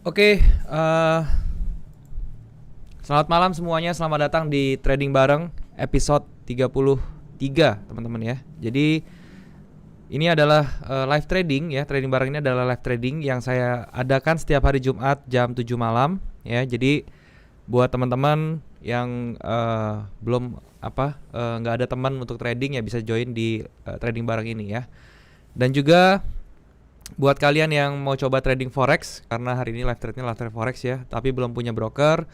Oke, selamat malam semuanya. Selamat datang di Trading Bareng episode 33, teman-teman ya. Jadi ini adalah live trading ya. Trading Bareng ini adalah live trading yang saya adakan setiap hari Jumat jam 7 malam ya. Jadi buat teman-teman yang belum nggak ada teman untuk trading ya, bisa join di Trading Bareng ini ya. Dan juga buat kalian yang mau coba trading forex, karena hari ini live trade-nya live trade forex ya, tapi belum punya broker,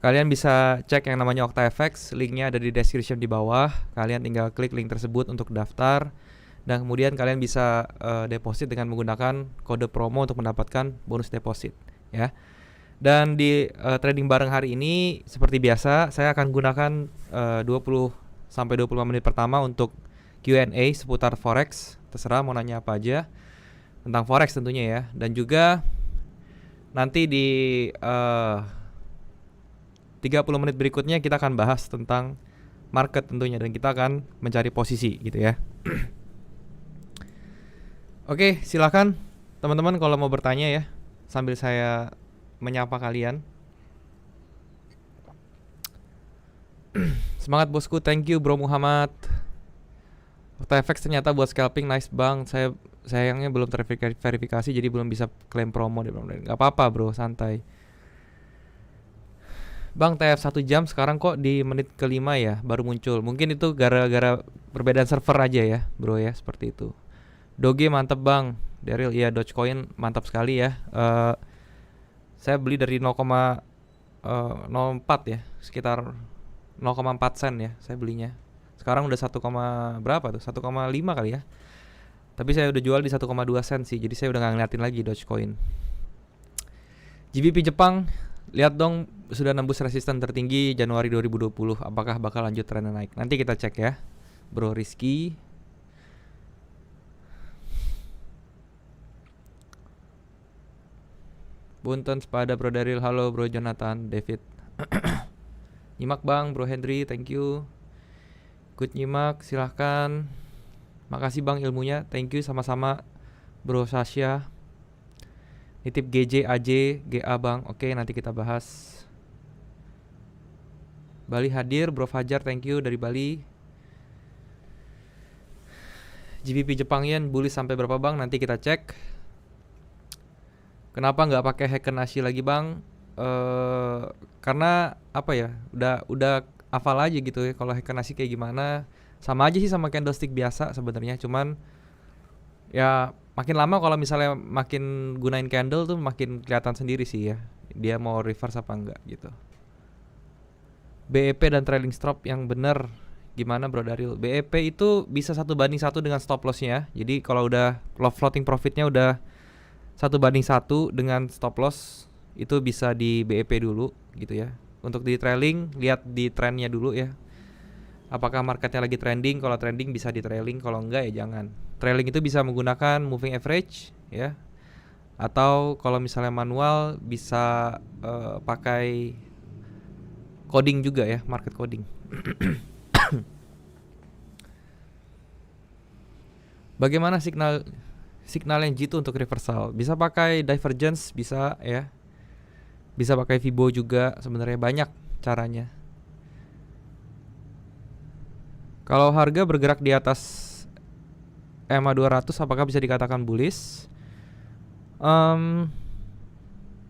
kalian bisa cek yang namanya OctaFX. Linknya ada di description di bawah. Kalian tinggal klik link tersebut untuk daftar, dan kemudian kalian bisa deposit dengan menggunakan kode promo untuk mendapatkan bonus deposit ya. Dan di trading bareng hari ini seperti biasa, saya akan gunakan 20 sampai 25 menit pertama untuk Q&A seputar forex. Terserah mau nanya apa aja tentang forex tentunya ya. Dan juga nanti di 30 menit berikutnya kita akan bahas tentang market tentunya, dan kita akan mencari posisi gitu ya. Oke, silakan teman-teman kalau mau bertanya ya, sambil saya menyapa kalian. Semangat bosku, thank you bro Muhammad. OctaFX ternyata buat scalping, nice bang. Saya sayangnya belum terverifikasi jadi belum bisa klaim promo. Gak apa-apa bro, santai. Bang, TF 1 jam sekarang kok di menit kelima ya baru muncul. Mungkin itu gara-gara perbedaan server aja ya bro ya, seperti itu. Doge mantep bang. Daryl, iya Dogecoin mantap sekali ya. Saya beli dari 0,04 ya, sekitar 0,4 sen ya saya belinya. Sekarang udah 1, berapa tuh? 1,5 kali ya. Tapi saya udah jual di 1,2 sen sih. Jadi saya udah gak ngeliatin lagi Dogecoin. GBP Jepang, lihat dong sudah nembus resisten tertinggi Januari 2020. Apakah bakal lanjut trennya naik? Nanti kita cek ya bro Rizky. Bunten sepada bro Daryl. Halo bro Jonathan, David. Nyimak bang, bro Henry, thank you. Good nyimak, silahkan. Makasih bang ilmunya, thank you sama-sama bro Sasha. Nitip GJ, AJ, GA bang. Oke, nanti kita bahas. Bali hadir, bro Fajar, thank you dari Bali. GBP Jepang Yen bullish sampai berapa bang? Nanti kita cek. Kenapa nggak pakai Heiken-Ashi lagi bang? Karena apa ya? Udah hafal aja gitu ya kalau Heiken-Ashi kayak gimana. Sama aja sih sama candlestick biasa sebenarnya, cuman ya makin lama kalau misalnya makin gunain candle tuh makin kelihatan sendiri sih ya dia mau reverse apa enggak gitu. BEP dan trailing stop yang bener gimana bro Daryl? BEP itu bisa 1:1 dengan stop lossnya. Jadi kalau udah floating profitnya udah 1:1 dengan stop loss, itu bisa di BEP dulu gitu ya. Untuk di trailing, lihat di trennya dulu ya. Apakah marketnya lagi trending? Kalau trending bisa di trailing, kalau enggak ya jangan. Trailing itu bisa menggunakan moving average ya. Atau kalau misalnya manual bisa pakai coding juga ya, market coding. Bagaimana signal yang G2 untuk reversal? Bisa pakai divergence, bisa ya. Bisa pakai Fibo juga, sebenarnya banyak caranya. Kalau harga bergerak di atas EMA 200 apakah bisa dikatakan bullish?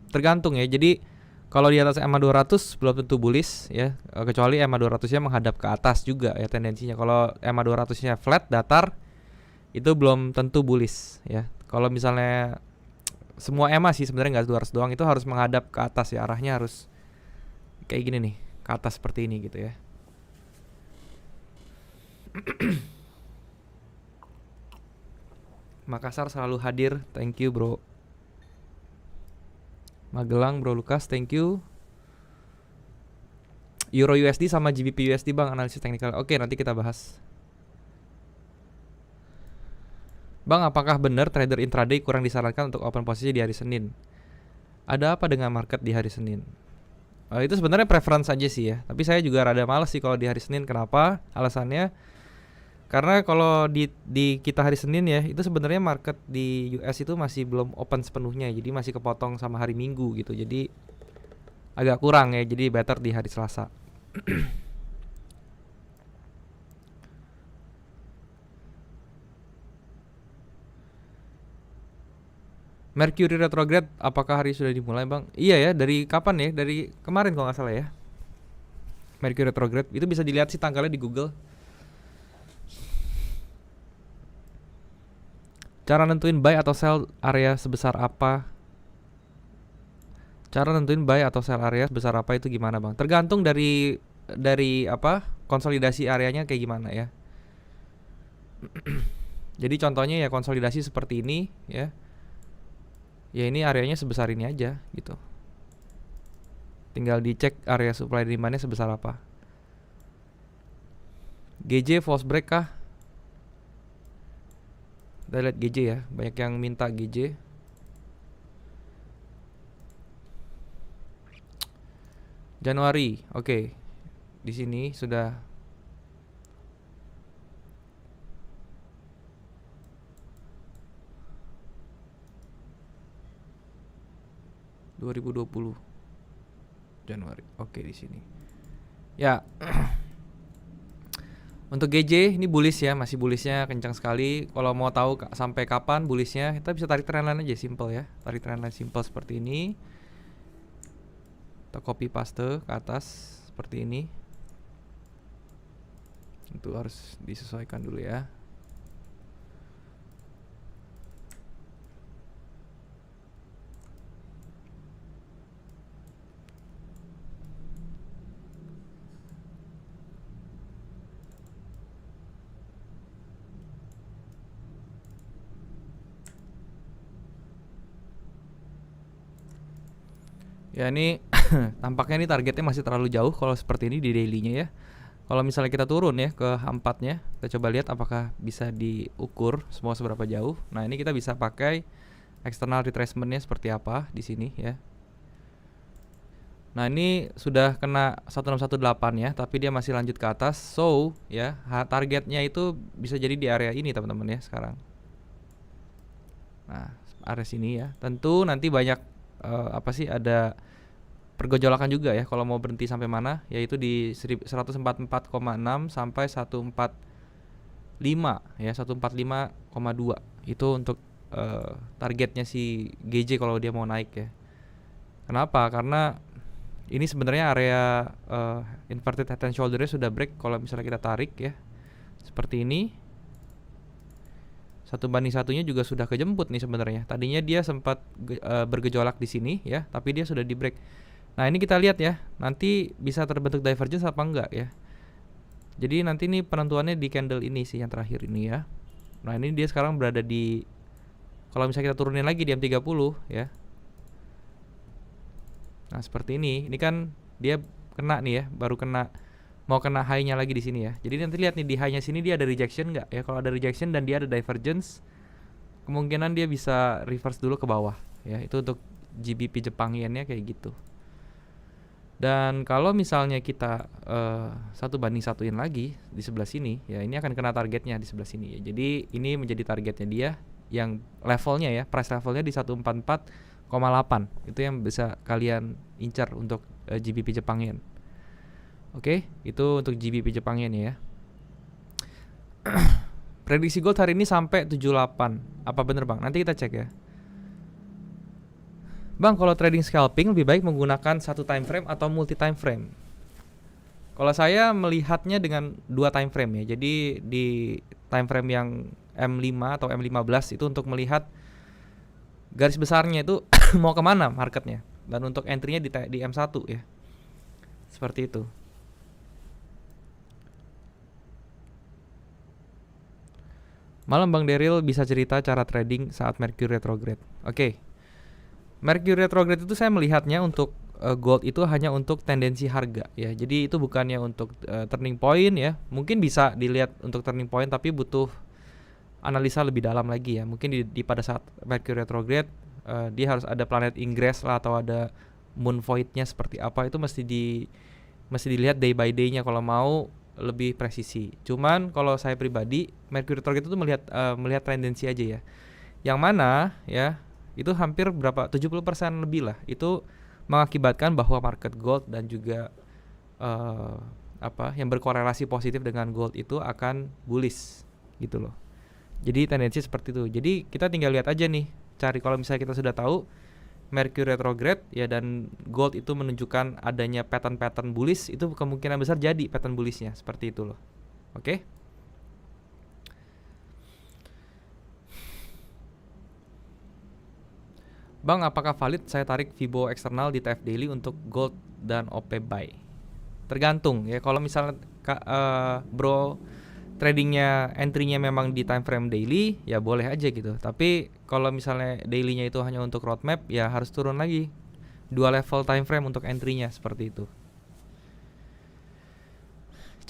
Tergantung ya. Jadi kalau di atas EMA 200 belum tentu bullish ya, kecuali EMA 200-nya menghadap ke atas juga ya tendensinya. Kalau EMA 200-nya flat, datar, itu belum tentu bullish ya. Kalau misalnya semua EMA sih sebenarnya nggak 200 doang, itu harus menghadap ke atas ya, arahnya harus kayak gini nih, ke atas seperti ini gitu ya. Makassar selalu hadir, thank you bro. Magelang bro Lukas, thank you. Euro USD sama GBP USD bang, analisis teknikal. Oke, nanti kita bahas. Bang, apakah benar trader intraday kurang disarankan untuk open posisi di hari Senin? Ada apa dengan market di hari Senin? Itu sebenarnya preference aja sih ya. Tapi saya juga rada males sih kalau di hari Senin. Kenapa? Alasannya Karena kalau di kita hari Senin ya, itu sebenarnya market di US itu masih belum open sepenuhnya, jadi masih kepotong sama hari Minggu gitu. Jadi agak kurang ya, jadi better di hari Selasa. Mercury retrograde apakah hari sudah dimulai, Bang? Iya ya, dari kapan ya? Dari kemarin kalau nggak salah ya. Mercury retrograde itu bisa dilihat sih tanggalnya di Google. Cara nentuin buy atau sell area sebesar apa? Cara nentuin buy atau sell area sebesar apa itu gimana, Bang? Tergantung dari apa? Konsolidasi areanya kayak gimana ya. Jadi contohnya ya konsolidasi seperti ini ya. Ya ini areanya sebesar ini aja gitu. Tinggal dicek area supply demand-nya sebesar apa. GJ false break kah? Kita lihat GJ ya, banyak yang minta GJ. Januari, oke. Di sini sudah 2020 Januari. Oke, di sini. Ya. Untuk GJ ini bullish ya, masih bullishnya kencang sekali. Kalau mau tahu sampai kapan bullishnya, kita bisa tarik trendline aja, simple ya. Tarik trendline simple seperti ini. Kita copy paste ke atas seperti ini. Itu harus disesuaikan dulu ya. Ya ini tampaknya ini targetnya masih terlalu jauh kalau seperti ini di daily-nya ya. Kalau misalnya kita turun ya ke H4-nya, kita coba lihat apakah bisa diukur semua seberapa jauh. Nah, ini kita bisa pakai external retracement-nya seperti apa di sini ya. Nah, ini sudah kena 1618 ya, tapi dia masih lanjut ke atas. So, ya, targetnya itu bisa jadi di area ini teman-teman ya sekarang. Nah, area sini ya. Tentu nanti banyak apa sih, ada pergejolakan juga ya kalau mau berhenti sampai mana, yaitu di 144,6 sampai 145 ya, 145,2 itu untuk targetnya si GJ kalau dia mau naik ya. Kenapa? Karena ini sebenarnya area inverted head and shoulder-nya sudah break. Kalau misalnya kita tarik ya seperti ini, 1:1-nya juga sudah kejemput nih sebenarnya. Tadinya dia sempat bergejolak di sini ya, tapi dia sudah di break. Nah, ini kita lihat ya, nanti bisa terbentuk divergence apa enggak ya. Jadi nanti ini penentuannya di candle ini sih yang terakhir ini ya. Nah, ini dia sekarang berada di, kalau misalnya kita turunin lagi di M30 ya. Nah, seperti ini kan dia kena nih ya, baru kena, mau kena high-nya lagi di sini ya. Jadi nanti lihat nih di high-nya sini dia ada rejection nggak ya. Kalau ada rejection dan dia ada divergence, kemungkinan dia bisa reverse dulu ke bawah ya. Itu untuk GBP Jepang yen-nya kayak gitu. Dan kalau misalnya kita 1:1-in lagi di sebelah sini ya, ini akan kena targetnya di sebelah sini ya. Jadi ini menjadi targetnya dia yang levelnya ya, price levelnya di 144,8. Itu yang bisa kalian incar untuk GBP Jepang yen. Oke, itu untuk GBP Jepang yen ya. Prediksi gold hari ini sampai 78. Apa bener, Bang? Nanti kita cek ya. Bang, kalau trading scalping lebih baik menggunakan satu time frame atau multi time frame? Kalau saya melihatnya dengan dua time frame ya. Jadi di time frame yang M5 atau M15 itu untuk melihat garis besarnya itu mau kemana marketnya. Dan untuk entry-nya di M1 ya. Seperti itu. Malam Bang Daryl, bisa cerita cara trading saat Mercury retrograde? Oke. Mercury retrograde itu saya melihatnya untuk gold itu hanya untuk tendensi harga ya. Jadi itu bukannya untuk turning point ya. Mungkin bisa dilihat untuk turning point, tapi butuh analisa lebih dalam lagi ya. Mungkin di pada saat Mercury retrograde dia harus ada planet ingress lah, atau ada moon void-nya seperti apa, itu mesti dilihat day by day-nya kalau mau lebih presisi. Cuman kalau saya pribadi, Mercury Retrograde itu melihat tendensi aja ya. Yang mana ya itu hampir berapa 70% lebih lah itu mengakibatkan bahwa market gold dan juga yang berkorelasi positif dengan gold itu akan bullish gitu loh. Jadi tendensi seperti itu. Jadi kita tinggal lihat aja nih, cari kalau misalnya kita sudah tahu Mercury retrograde ya dan gold itu menunjukkan adanya pattern bullish, itu kemungkinan besar jadi pattern bullishnya seperti itu loh. Oke? Bang, apakah valid saya tarik Fibo eksternal di TF Daily untuk gold dan OP buy? Tergantung ya. Kalau misalnya bro tradingnya entry-nya memang di time frame daily, ya boleh aja gitu. Tapi kalau misalnya daily-nya itu hanya untuk roadmap, ya harus turun lagi 2 level time frame untuk entry-nya seperti itu.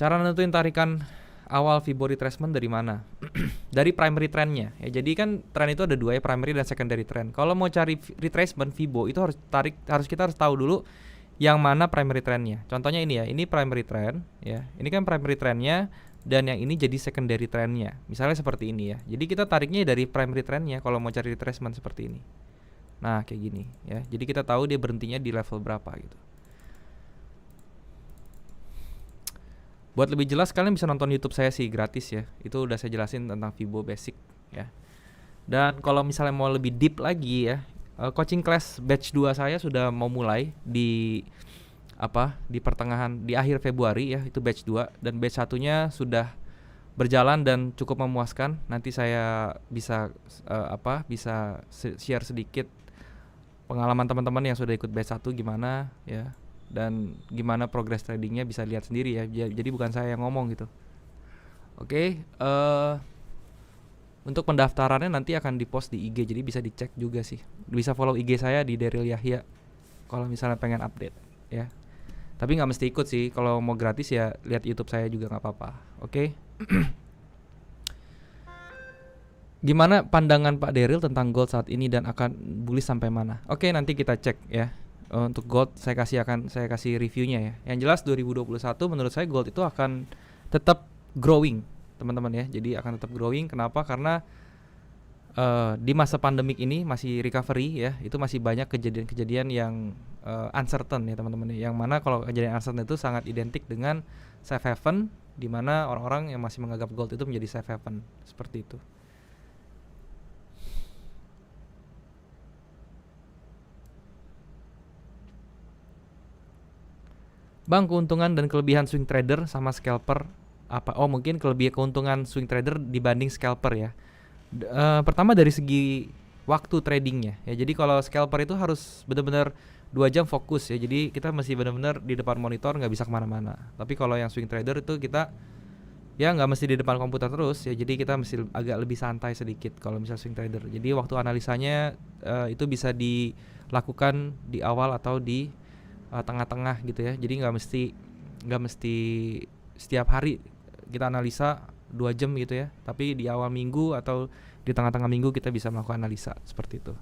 Cara nentuin tarikan awal Fibo retracement dari mana? Dari primary trend-nya. Ya, jadi kan trend itu ada 2 ya, primary dan secondary trend. Kalau mau cari retracement Fibo itu kita harus tahu dulu yang mana primary trend-nya. Contohnya ini ya, ini primary trend ya. Ini kan primary trend-nya dan yang ini jadi secondary trend-nya. Misalnya seperti ini ya. Jadi kita tariknya dari primary trend-nya kalau mau cari retracement seperti ini. Nah, kayak gini ya. Jadi kita tahu dia berhentinya di level berapa gitu. Buat lebih jelas kalian bisa nonton YouTube saya sih, gratis ya. Itu udah saya jelasin tentang Fibo basic ya. Dan kalau misalnya mau lebih deep lagi ya, coaching class batch 2 saya sudah mau mulai di di akhir Februari ya, itu batch 2 dan batch 1-nya sudah berjalan dan cukup memuaskan. Nanti saya bisa bisa share sedikit pengalaman teman-teman yang sudah ikut batch 1 gimana ya, dan gimana progress tradingnya bisa lihat sendiri ya. Jadi bukan saya yang ngomong gitu. Oke, untuk pendaftarannya nanti akan dipost di IG, jadi bisa dicek juga sih. Bisa follow IG saya di Daryl Yahya kalau misalnya pengen update ya. Tapi nggak mesti ikut sih, kalau mau gratis ya lihat YouTube saya juga nggak apa-apa. Oke. Gimana pandangan Pak Daryl tentang gold saat ini dan akan bullish sampai mana? Oke, nanti kita cek ya. Untuk gold saya kasih reviewnya ya. Yang jelas 2021 menurut saya gold itu akan tetap growing, teman-teman ya. Jadi akan tetap growing. Kenapa? Karena di masa pandemik ini masih recovery ya, itu masih banyak kejadian-kejadian yang uncertain ya teman-teman. Yang mana kalau kejadian uncertain itu sangat identik dengan safe haven, di mana orang-orang yang masih menganggap gold itu menjadi safe haven seperti itu. Bang, keuntungan dan kelebihan swing trader sama scalper apa? Oh, mungkin keuntungan swing trader dibanding scalper ya. Pertama dari segi waktu tradingnya ya. Jadi kalau scalper itu harus benar-benar 2 jam fokus ya. Jadi kita masih benar-benar di depan monitor, nggak bisa kemana-mana. Tapi kalau yang swing trader itu kita ya nggak mesti di depan komputer terus ya. Jadi kita mesti agak lebih santai sedikit kalau misalnya swing trader. Jadi waktu analisanya itu bisa dilakukan di awal atau di tengah-tengah gitu ya. Jadi nggak mesti setiap hari kita analisa 2 jam gitu ya, tapi di awal minggu atau di tengah-tengah minggu kita bisa melakukan analisa seperti itu.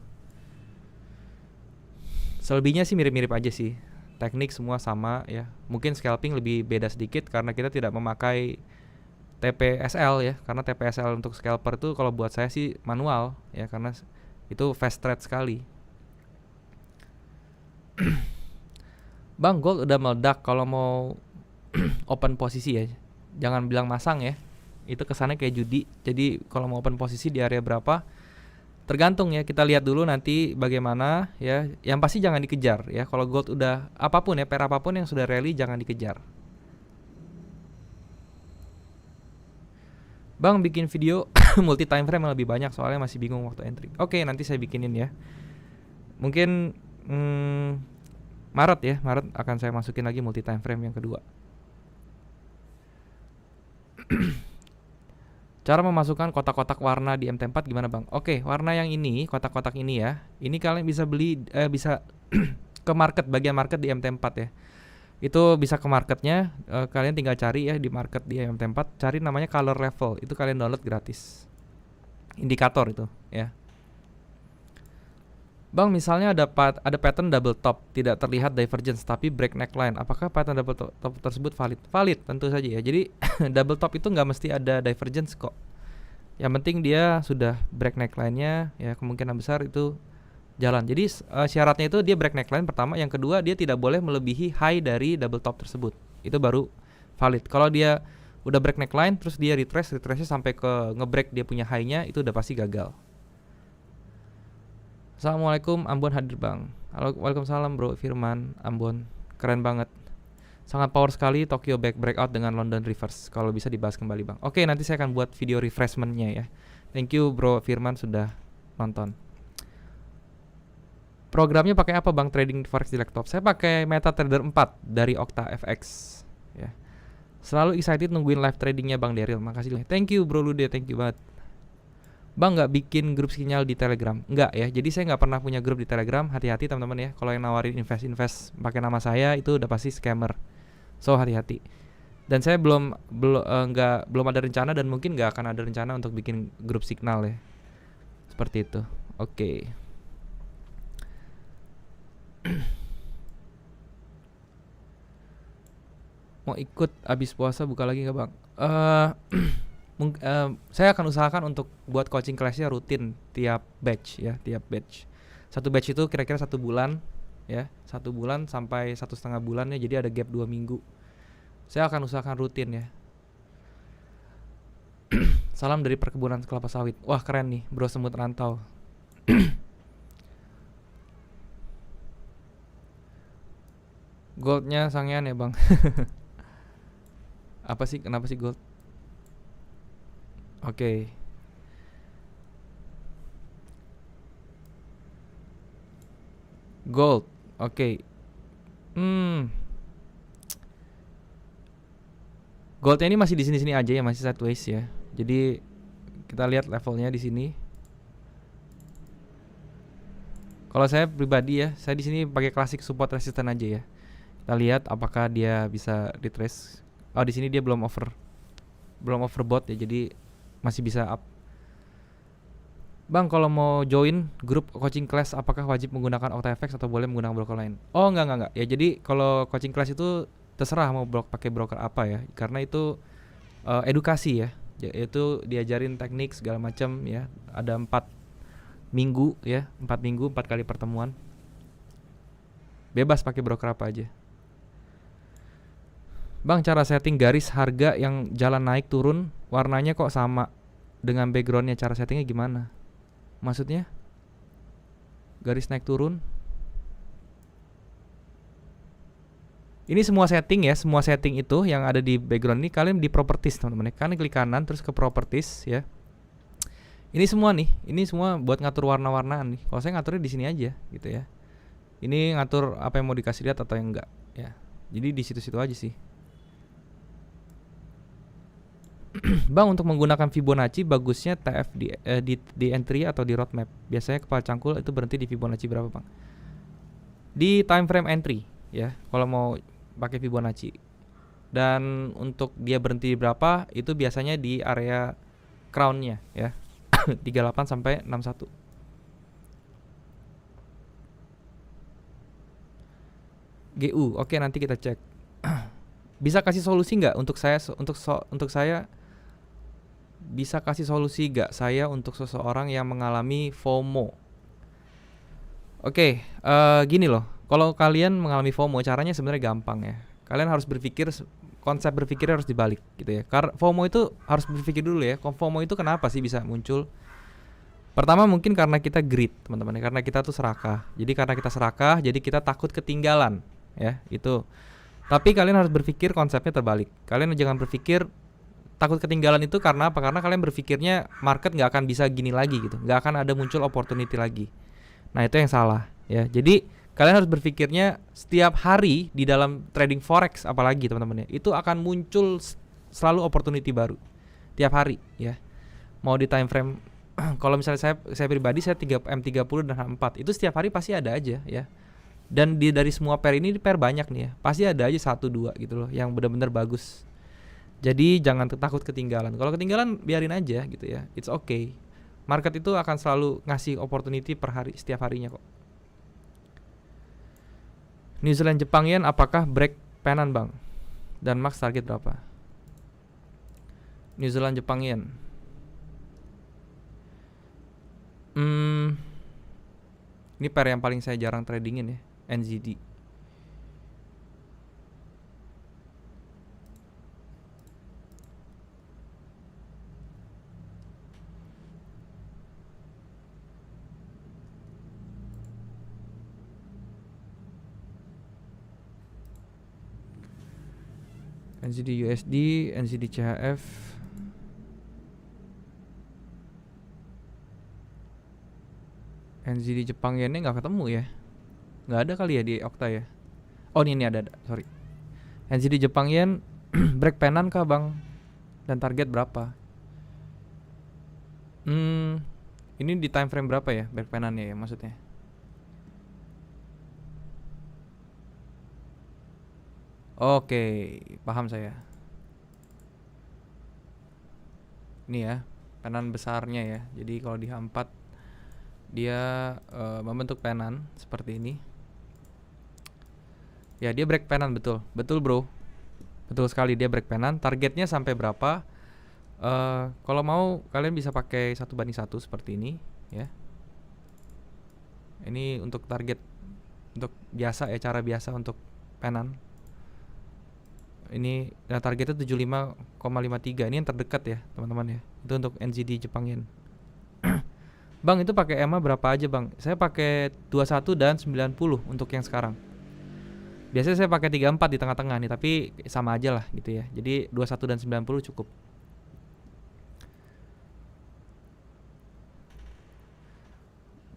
Selebihnya sih mirip-mirip aja sih, teknik semua sama ya. Mungkin scalping lebih beda sedikit karena kita tidak memakai TPSL ya, karena TPSL untuk scalper itu kalau buat saya sih manual ya, karena itu fast trade sekali. Bang, gold udah meledak, kalau mau open posisi ya jangan bilang masang ya, itu kesannya kayak judi. Jadi kalau mau open posisi di area berapa tergantung ya, kita lihat dulu nanti bagaimana ya. Yang pasti jangan dikejar ya, kalau gold udah apapun ya, pair apapun yang sudah rally jangan dikejar. Bang, bikin video multi time frame yang lebih banyak, soalnya masih bingung waktu entry. Oke, nanti saya bikinin ya. Mungkin Maret ya, Maret akan saya masukin lagi multi time frame yang kedua. Cara memasukkan kotak-kotak warna di MT4 gimana bang? Oke, warna yang ini, kotak-kotak ini ya, ini kalian bisa beli, bisa ke market, bagian market di MT4 ya. Itu bisa ke marketnya, kalian tinggal cari ya di market di MT4, cari namanya color level, itu kalian download gratis. Indikator itu ya. Bang, misalnya ada pattern double top, tidak terlihat divergence tapi break neckline. Apakah pattern double top tersebut valid? Valid, tentu saja ya. Jadi double top itu nggak mesti ada divergence kok. Yang penting dia sudah break neckline-nya, ya kemungkinan besar itu jalan. Jadi syaratnya itu dia break neckline pertama, yang kedua dia tidak boleh melebihi high dari double top tersebut. Itu baru valid. Kalau dia udah break neckline terus dia retrace-nya sampai ke ngebreak dia punya high-nya, itu udah pasti gagal. Assalamualaikum, Ambon hadir bang. Halo, waalaikumsalam bro Firman, Ambon, keren banget. Sangat power sekali Tokyo breakout dengan London reverse. Kalau bisa dibahas kembali bang. Oke, nanti saya akan buat video refreshmentnya ya. Thank you bro Firman sudah nonton. Programnya pakai apa bang trading forex di laptop? Saya pakai MetaTrader 4 dari Okta FX ya. Selalu excited nungguin live tradingnya bang Daryl. Makasih. Thank you bro Lude, thank you banget. Bang, nggak bikin grup sinyal di Telegram? Nggak ya, jadi saya nggak pernah punya grup di Telegram. Hati-hati teman-teman ya, kalau yang nawarin invest pakai nama saya itu udah pasti scammer. So hati-hati. Dan saya belum ada rencana dan mungkin nggak akan ada rencana untuk bikin grup signal ya. Seperti itu. Oke. Mau ikut abis puasa buka lagi nggak bang? Saya akan usahakan untuk buat coaching kelasnya rutin tiap batch ya, tiap batch. Satu batch itu kira-kira 1 bulan ya, 1 bulan sampai 1,5 bulan ya, jadi ada gap 2 minggu. Saya akan usahakan rutin ya. Salam dari perkebunan kelapa sawit. Wah keren nih bro semut rantau. Goldnya sangean ya bang. Kenapa sih gold? Oke. Gold. Oke. Goldnya ini masih di sini-sini aja ya, masih sideways ya. Jadi kita lihat levelnya di sini. Kalau saya pribadi ya, saya di sini pakai klasik support resistance aja ya. Kita lihat apakah dia bisa retrace. Oh, di sini dia belum overbought ya, jadi masih bisa up. Bang, kalau mau join grup coaching class apakah wajib menggunakan OktaFX atau boleh menggunakan broker lain? Oh, enggak. Ya jadi kalau coaching class itu terserah mau pakai broker apa ya, karena itu edukasi ya. Itu diajarin teknik segala macam ya. Ada 4 minggu ya, 4 minggu 4 kali pertemuan. Bebas pakai broker apa aja. Bang, cara setting garis harga yang jalan naik turun warnanya kok sama dengan backgroundnya, cara settingnya gimana? Maksudnya garis naik turun? Ini semua setting ya, semua setting itu yang ada di background ini kalian di properties teman-teman. Kalian klik kanan terus ke properties ya. Ini semua nih, ini semua buat ngatur warna-warnaan nih. Kalau saya ngaturnya di sini aja gitu ya. Ini ngatur apa yang mau dikasih lihat atau yang enggak ya. Jadi di situ-situ aja sih. Bang, untuk menggunakan Fibonacci bagusnya TF di entry atau di roadmap. Biasanya kepala cangkul itu berhenti di Fibonacci berapa bang? Di time frame entry ya, kalau mau pakai Fibonacci. Dan untuk dia berhenti berapa itu biasanya di area crown-nya ya. 38 sampai 61. GU, oke nanti kita cek. Bisa kasih solusi nggak untuk saya bisa kasih solusi gak saya untuk seseorang yang mengalami FOMO? Oke, gini loh. Kalau kalian mengalami FOMO, caranya sebenarnya gampang ya. Kalian harus berpikir, konsep berpikirnya harus dibalik gitu ya. Karena FOMO itu harus berpikir dulu ya. FOMO itu kenapa sih bisa muncul? Pertama mungkin karena kita greed, teman-teman. Karena kita tuh serakah. Jadi karena kita serakah, jadi kita takut ketinggalan ya, itu. Tapi kalian harus berpikir konsepnya terbalik. Kalian jangan berpikir takut ketinggalan itu karena apa? Karena kalian berpikirnya market nggak akan bisa gini lagi gitu, nggak akan ada muncul opportunity lagi. Nah itu yang salah ya. Jadi kalian harus berpikirnya setiap hari di dalam trading forex apalagi teman-teman ya, itu akan muncul selalu opportunity baru tiap hari ya. Mau di time frame kalau misalnya saya pribadi saya M30 dan H4 itu setiap hari pasti ada aja ya. Dan dari semua pair ini pair banyak nih ya, pasti ada aja 1-2 gitu loh yang benar-benar bagus. Jadi jangan takut ketinggalan. Kalau ketinggalan biarin aja gitu ya. It's okay. Market itu akan selalu ngasih opportunity per hari, setiap harinya kok. New Zealand Jepang Yen apakah break penan bang? Dan max target berapa? New Zealand Jepang Yen. Ini pair yang paling saya jarang tradingin ya, NZD. NZD USD, NZD CHF. NZD Jepang Yen nggak ketemu ya. Nggak ada kali ya di Okta ya. Oh ini ada, sorry. NZD Jepang Yen break penan kah bang? Dan target berapa? Ini di time frame berapa ya break penannya ya maksudnya? Oke, paham saya. Ini ya, penan besarnya ya. Jadi kalau di H4 dia membentuk penan seperti ini. Ya, dia break penan betul. Betul, bro. Betul sekali dia break penan. Targetnya sampai berapa? Kalau mau kalian bisa pakai 1:1 seperti ini ya. Ini untuk target untuk biasa ya, cara biasa untuk penan. Ini targetnya 75,53. Ini yang terdekat ya teman-teman ya. Itu untuk NZD Jepang Yen. Bang itu pakai EMA berapa aja bang? Saya pakai 21 dan 90 untuk yang sekarang. Biasanya saya pakai 34 di tengah-tengah nih, tapi sama aja lah gitu ya. Jadi 21 dan 90 cukup.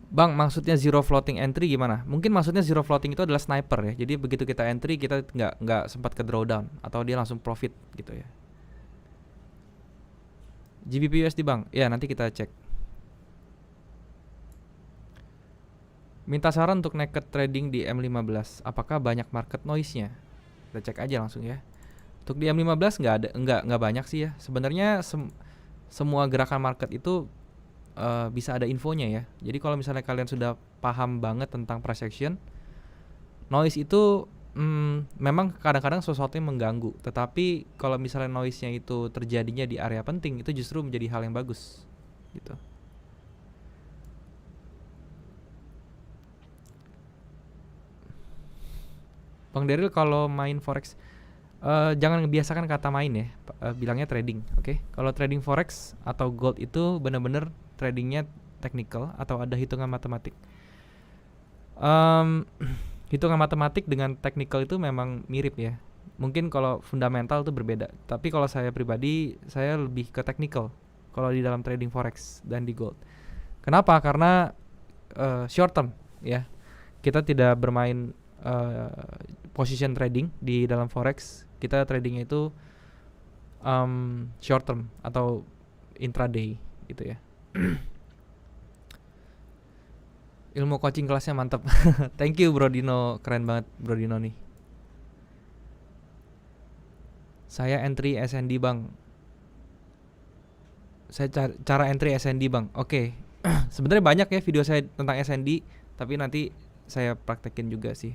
Bang, maksudnya zero floating entry gimana? Mungkin maksudnya zero floating itu adalah sniper ya. Jadi begitu kita entry kita nggak sempat ke drawdown atau dia langsung profit gitu ya. GBP USD bang, ya nanti kita cek. Minta saran untuk naked trading di M15. Apakah banyak market noise-nya? Kita cek aja langsung ya. Untuk di M15 nggak banyak sih ya. Sebenarnya semua gerakan market itu bisa ada infonya ya. Jadi kalau misalnya kalian sudah paham banget tentang price action, noise itu memang kadang-kadang sesuatu yang mengganggu. Tetapi kalau misalnya noise-nya itu terjadinya di area penting, itu justru menjadi hal yang bagus gitu. Bang Daryl kalau main forex jangan ngebiasakan kata main ya, bilangnya trading, oke? Kalau trading forex atau gold itu benar-benar tradingnya technical atau ada hitungan matematik. Hitungan matematik dengan technical itu memang mirip ya. Mungkin kalau fundamental itu berbeda. Tapi kalau saya pribadi, saya lebih ke technical kalau di dalam trading forex dan di gold. Kenapa? Karena short term ya. Kita tidak bermain position trading di dalam forex. Kita tradingnya itu short term atau intraday gitu ya. Ilmu coaching kelasnya mantap. Thank you Bro Dino, keren banget Bro Dino nih. Saya entry SND bang. Saya cara entry SND bang. Oke. Sebenarnya banyak ya video saya tentang SND, tapi nanti saya praktekin juga sih.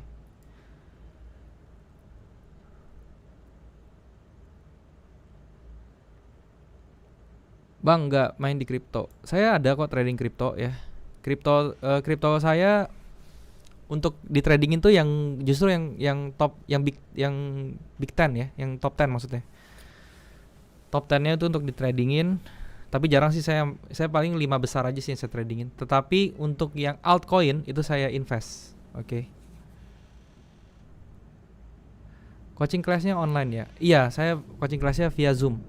Bang nggak main di kripto. Saya ada kok trading kripto ya. Kripto saya untuk di tradingin tuh yang justru yang top yang big 10 ya, yang top 10 maksudnya. Top 10-nya itu untuk di tradingin, tapi jarang sih saya paling 5 besar aja sih yang saya tradingin. Tetapi untuk yang altcoin itu saya invest. Oke. Coaching kelasnya online ya? Iya, saya coaching kelasnya via Zoom.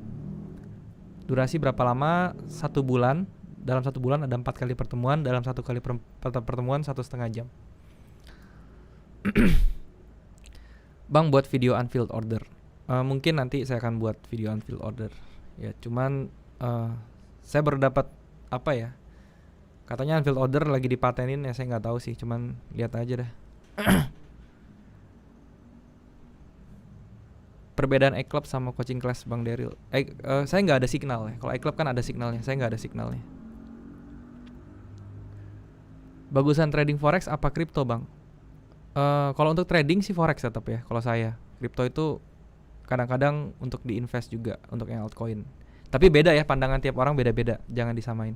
Durasi berapa lama? 1 bulan. Dalam 1 bulan ada 4 kali pertemuan. Dalam 1 kali pertemuan 1,5 jam. Bang buat video unfilled order. Mungkin nanti saya akan buat video unfilled order. Ya, cuman saya baru dapat apa ya? Katanya unfilled order lagi dipatenin ya, saya nggak tahu sih. Cuman lihat aja dah. Perbedaan iClub sama coaching class Bang Daryl. Saya nggak ada signal ya. Kalau iClub kan ada signalnya, saya nggak ada signalnya. Bagusan trading forex apa kripto bang? Kalau untuk trading sih forex tetap ya. Kalau saya kripto itu kadang-kadang untuk diinvest juga untuk yang altcoin. Tapi beda ya, pandangan tiap orang beda-beda, jangan disamain.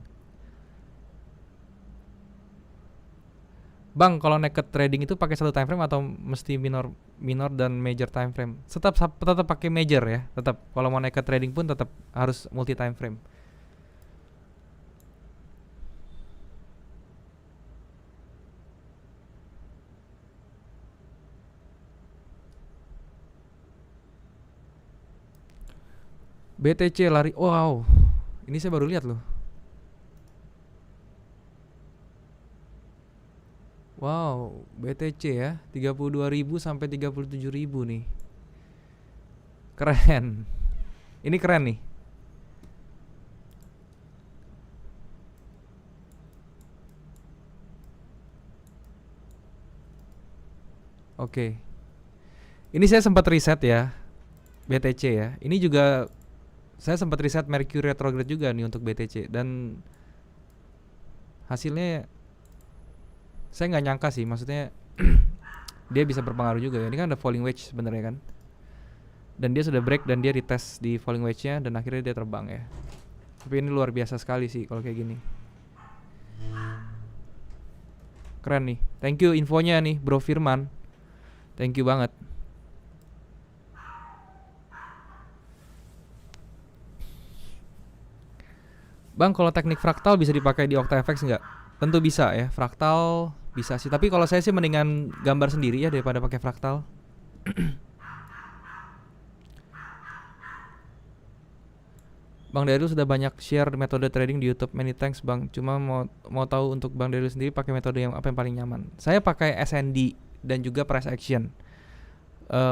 Bang, kalau naked trading itu pakai satu time frame atau mesti minor dan major time frame? Tetap pakai major ya, tetap. Kalau mau naked trading pun tetap harus multi time frame. BTC lari, wow, ini saya baru lihat loh. Wow, BTC ya, 32.000 sampai 37.000 nih. Keren. Ini keren nih. Oke. Ini saya sempat riset ya, BTC ya. Ini juga saya sempat riset Mercury retrograde juga nih untuk BTC, dan hasilnya saya nggak nyangka sih, maksudnya dia bisa berpengaruh juga ya. Ini kan ada falling wedge sebenarnya kan, dan dia sudah break dan dia retest di falling wedge-nya dan akhirnya dia terbang ya. Tapi ini luar biasa sekali sih kalau kayak gini. Keren nih. Thank you infonya nih Bro Firman. Thank you banget. Bang, kalau teknik fraktal bisa dipakai di OctaFX nggak? Tentu bisa ya, fraktal bisa sih. Tapi kalau saya sih mendingan gambar sendiri ya daripada pakai fraktal. Bang Daryl sudah banyak share metode trading di YouTube. Many thanks Bang. Cuma mau tahu untuk Bang Daryl sendiri pakai metode yang apa yang paling nyaman? Saya pakai SND dan juga price action.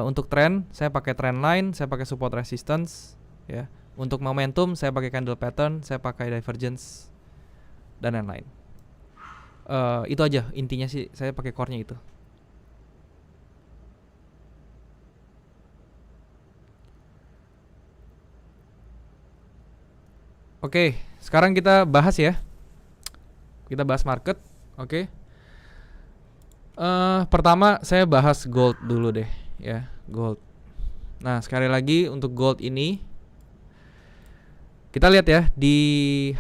Untuk trend saya pakai trend line, saya pakai support resistance ya. Untuk momentum saya pakai candle pattern, saya pakai divergence dan lain-lain. Itu aja intinya sih, saya pakai core-nya itu. Oke, sekarang kita bahas ya. Kita bahas market, oke. Pertama saya bahas gold dulu deh ya, gold. Nah, sekali lagi untuk gold ini kita lihat ya di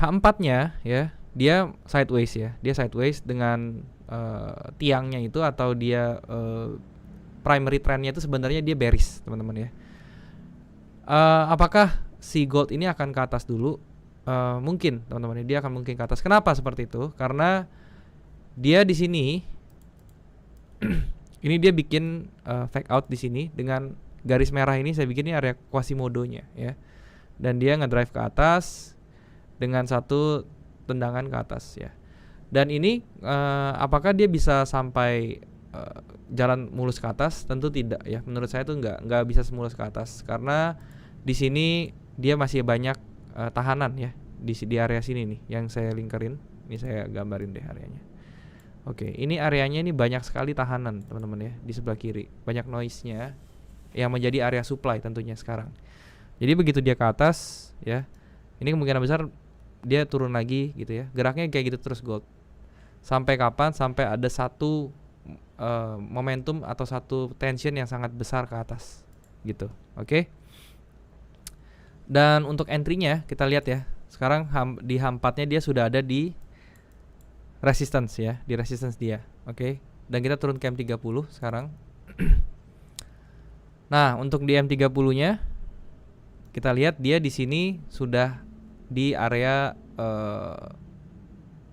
H4-nya ya, dia sideways ya. Dia sideways dengan tiangnya itu, atau dia primary trendnya itu sebenarnya dia bearish, teman-teman ya. Apakah si gold ini akan ke atas dulu? Mungkin, teman-teman, dia akan mungkin ke atas. Kenapa seperti itu? Karena dia di sini ini dia bikin fake out di sini dengan garis merah ini, saya bikin ini area Quasimodo-nya ya. Dan dia ngedrive ke atas dengan satu tendangan ke atas ya. Dan ini apakah dia bisa sampai jalan mulus ke atas? Tentu tidak ya. Menurut saya tuh nggak bisa semulus ke atas, karena di sini dia masih banyak tahanan ya di area sini nih yang saya lingkarin. Ini saya gambarin deh areanya. Oke, ini areanya ini banyak sekali tahanan, teman-teman ya, di sebelah kiri. Banyak noise-nya yang menjadi area supply tentunya sekarang. Jadi begitu dia ke atas ya, ini kemungkinan besar dia turun lagi gitu ya. Geraknya kayak gitu terus gold. Sampai kapan? Sampai ada satu momentum atau satu tension yang sangat besar ke atas gitu. Oke. Dan untuk entry-nya kita lihat ya. Sekarang di H4-nya dia sudah ada di resistance ya, di resistance dia. Oke. Dan kita turun ke M30 sekarang. Nah, untuk di M30-nya kita lihat dia di sini sudah di area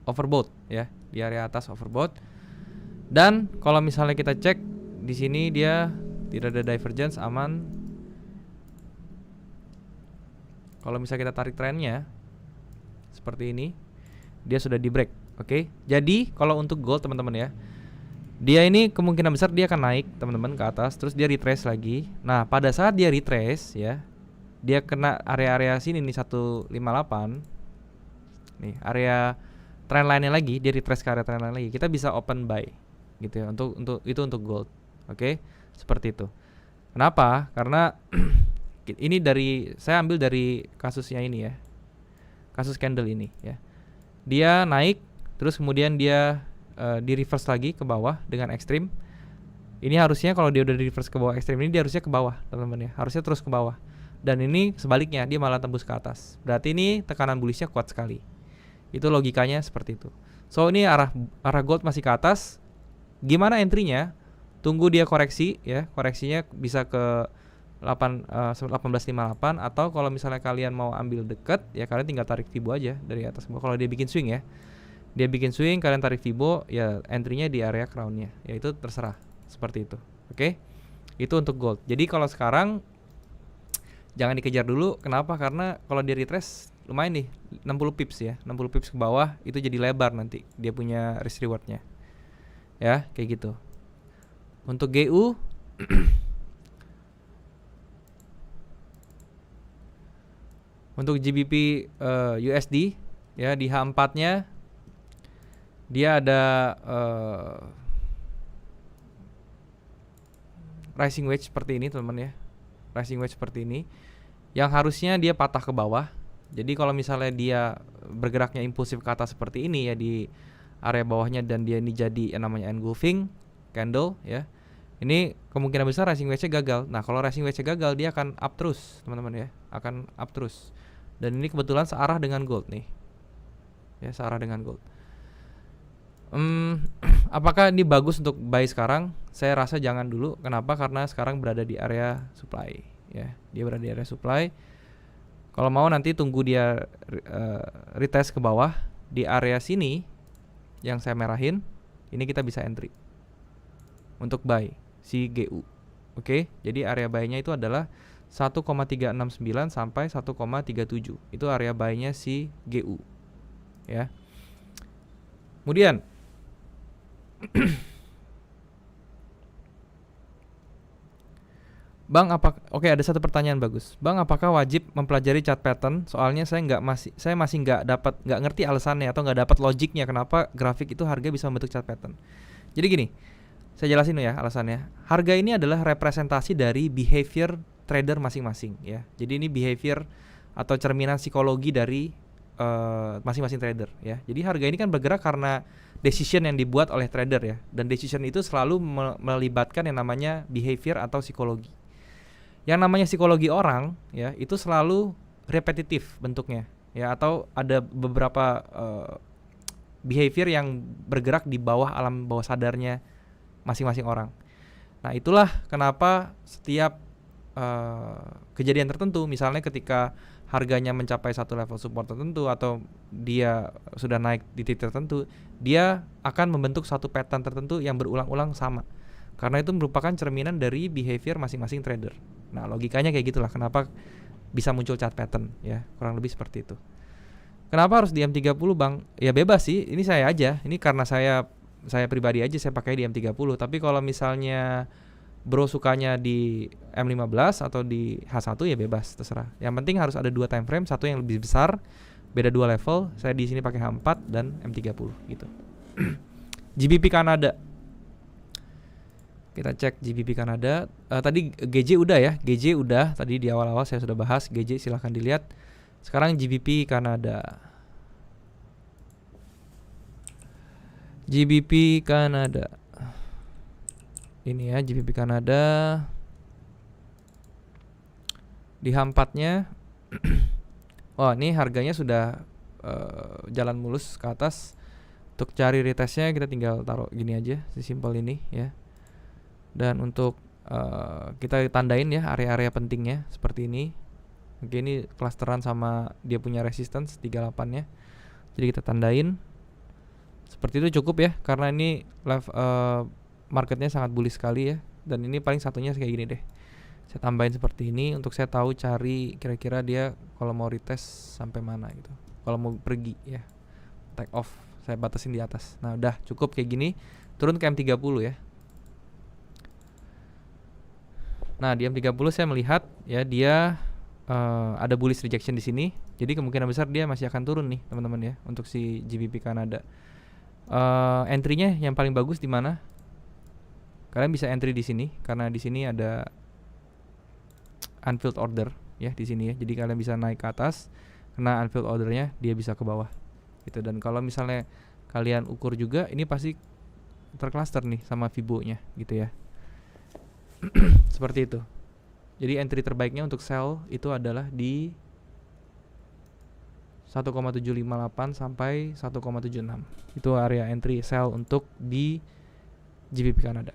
overbought ya, di area atas overbought. Dan kalau misalnya kita cek di sini dia tidak ada divergence, aman. Kalau misalnya kita tarik trennya seperti ini, dia sudah di break. Oke. Jadi kalau untuk gold, teman-teman ya, dia ini kemungkinan besar dia akan naik, teman-teman, ke atas, terus dia retrace lagi. Nah, pada saat dia retrace ya, dia kena area-area sini nih 158. Nih, area trend line-nya lagi, dia retrace ke area trend line lagi. Kita bisa open buy gitu ya, untuk itu untuk gold. Oke, seperti itu. Kenapa? Karena ini saya ambil dari kasusnya ini ya. Kasus candle ini ya. Dia naik, terus kemudian dia di reverse lagi ke bawah dengan ekstrim. Ini harusnya kalau dia udah di reverse ke bawah ekstrim ini, dia harusnya ke bawah teman-teman ya, harusnya terus ke bawah. Dan ini sebaliknya, dia malah tembus ke atas. Berarti ini tekanan bullishnya kuat sekali. Itu logikanya seperti itu. So ini arah gold masih ke atas. Gimana entry-nya? Tunggu dia koreksi ya, koreksinya bisa ke 1858, atau kalau misalnya kalian mau ambil deket ya, kalian tinggal tarik Fibo aja dari atas. Kalau dia bikin swing ya, dia bikin swing, kalian tarik Fibo ya, entry-nya di area crown-nya. Ya itu terserah seperti itu. Oke. Itu untuk gold. Jadi kalau sekarang jangan dikejar dulu. Kenapa? Karena kalau dia retrace lumayan nih, 60 pips ya, 60 pips ke bawah itu jadi lebar nanti dia punya risk rewardnya. Ya, kayak gitu. Untuk GU untuk GBP USD ya, di H4-nya dia ada rising wedge seperti ini teman-teman ya. Rising wedge seperti ini yang harusnya dia patah ke bawah. Jadi kalau misalnya dia bergeraknya impulsif ke atas seperti ini ya, di area bawahnya, dan dia ini jadi yang namanya engulfing candle ya, ini kemungkinan besar rising wedge-nya gagal. Nah kalau rising wedge-nya gagal, dia akan up terus teman-teman ya, akan up terus. Dan ini kebetulan searah dengan gold nih ya, searah dengan gold. Apakah ini bagus untuk buy sekarang? Saya rasa jangan dulu. Kenapa? Karena sekarang berada di area supply ya, dia berada di area supply. Kalau mau nanti tunggu dia retest ke bawah di area sini yang saya merahin, ini kita bisa entry untuk buy si GU. Oke, jadi area buy-nya itu adalah 1,369 sampai 1,37. Itu area buy-nya si GU. Ya. Kemudian Bang, oke, ada satu pertanyaan bagus. Bang, apakah wajib mempelajari chart pattern? Soalnya saya masih nggak ngerti alasannya atau nggak dapat logiknya kenapa grafik itu harga bisa membentuk chart pattern. Jadi gini, saya jelasin ya alasannya. Harga ini adalah representasi dari behavior trader masing-masing ya. Jadi ini behavior atau cerminan psikologi dari masing-masing trader ya. Jadi harga ini kan bergerak karena decision yang dibuat oleh trader ya. Dan decision itu selalu melibatkan yang namanya behavior atau psikologi. Yang namanya psikologi orang ya, itu selalu repetitif bentuknya ya, atau ada beberapa behavior yang bergerak di bawah alam bawah sadarnya masing-masing orang. Nah itulah kenapa setiap kejadian tertentu, misalnya ketika harganya mencapai satu level support tertentu atau dia sudah naik di titik tertentu, dia akan membentuk satu pattern tertentu yang berulang-ulang sama. Karena itu merupakan cerminan dari behavior masing-masing trader. Nah logikanya kayak gitulah kenapa bisa muncul chart pattern ya, kurang lebih seperti itu. Kenapa harus di M30 Bang? Ya bebas sih, ini saya aja. Ini karena saya pribadi aja saya pakai di M30. Tapi kalau misalnya bro sukanya di M15 atau di H1 ya bebas, terserah. Yang penting harus ada 2 time frame, satu yang lebih besar, beda 2 level. Saya di sini pakai H4 dan M30 gitu. GBP Kanada. Kita cek GBP Kanada. Tadi GJ udah ya, GJ udah tadi di awal-awal saya sudah bahas. GJ silahkan dilihat. Sekarang GBP Kanada. GBP Kanada. Ini ya GBP Kanada. Di H4-nya oh, ini harganya sudah jalan mulus ke atas. Untuk cari retestnya kita tinggal taruh gini aja, sesimpel ini ya. Dan untuk kita tandain ya area-area pentingnya seperti ini. Oke, ini clusteran sama dia punya resistance 38-nya. Jadi kita tandain. Seperti itu cukup ya, karena ini marketnya sangat bullish sekali ya. Dan ini paling satunya kayak gini deh. Saya tambahin seperti ini untuk saya tahu cari kira-kira dia kalau mau retest sampai mana gitu. Kalau mau pergi ya, take off saya batasin di atas. Nah udah cukup kayak gini. Turun ke M30 ya. Nah di M30 saya melihat ya dia ada bullish rejection di sini. Jadi kemungkinan besar dia masih akan turun nih teman-teman ya untuk si GBP Kanada. Entry-nya yang paling bagus di mana? Kalian bisa entry di sini karena di sini ada unfilled order ya di sini ya. Jadi kalian bisa naik ke atas karena unfilled ordernya dia bisa ke bawah. Gitu. Dan kalau misalnya kalian ukur juga ini pasti tercluster nih sama Fibo-nya gitu ya. Seperti itu. Jadi entry terbaiknya untuk sell itu adalah di 1,758 sampai 1,76. Itu area entry sell untuk di GBP Kanada.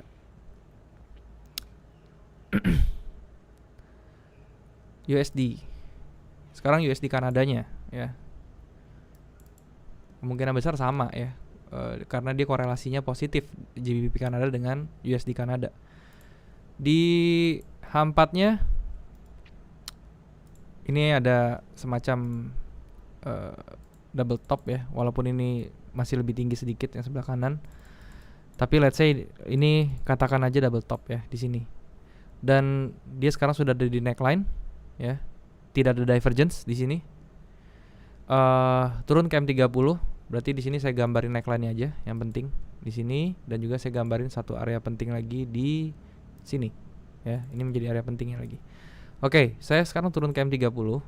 USD. Sekarang USD Kanadanya ya. Kemungkinan besar sama ya. Karena dia korelasinya positif GBP Kanada dengan USD Kanada. Di H4-nya ini ada semacam double top ya, walaupun ini masih lebih tinggi sedikit yang sebelah kanan. Tapi let's say ini katakan aja double top ya di sini. Dan dia sekarang sudah ada di neckline ya. Tidak ada divergence di sini. Turun ke M30, berarti di sini saya gambarin neckline-nya aja yang penting di sini, dan juga saya gambarin satu area penting lagi di sini ya. Ini menjadi area pentingnya lagi. Oke, saya sekarang turun ke M30.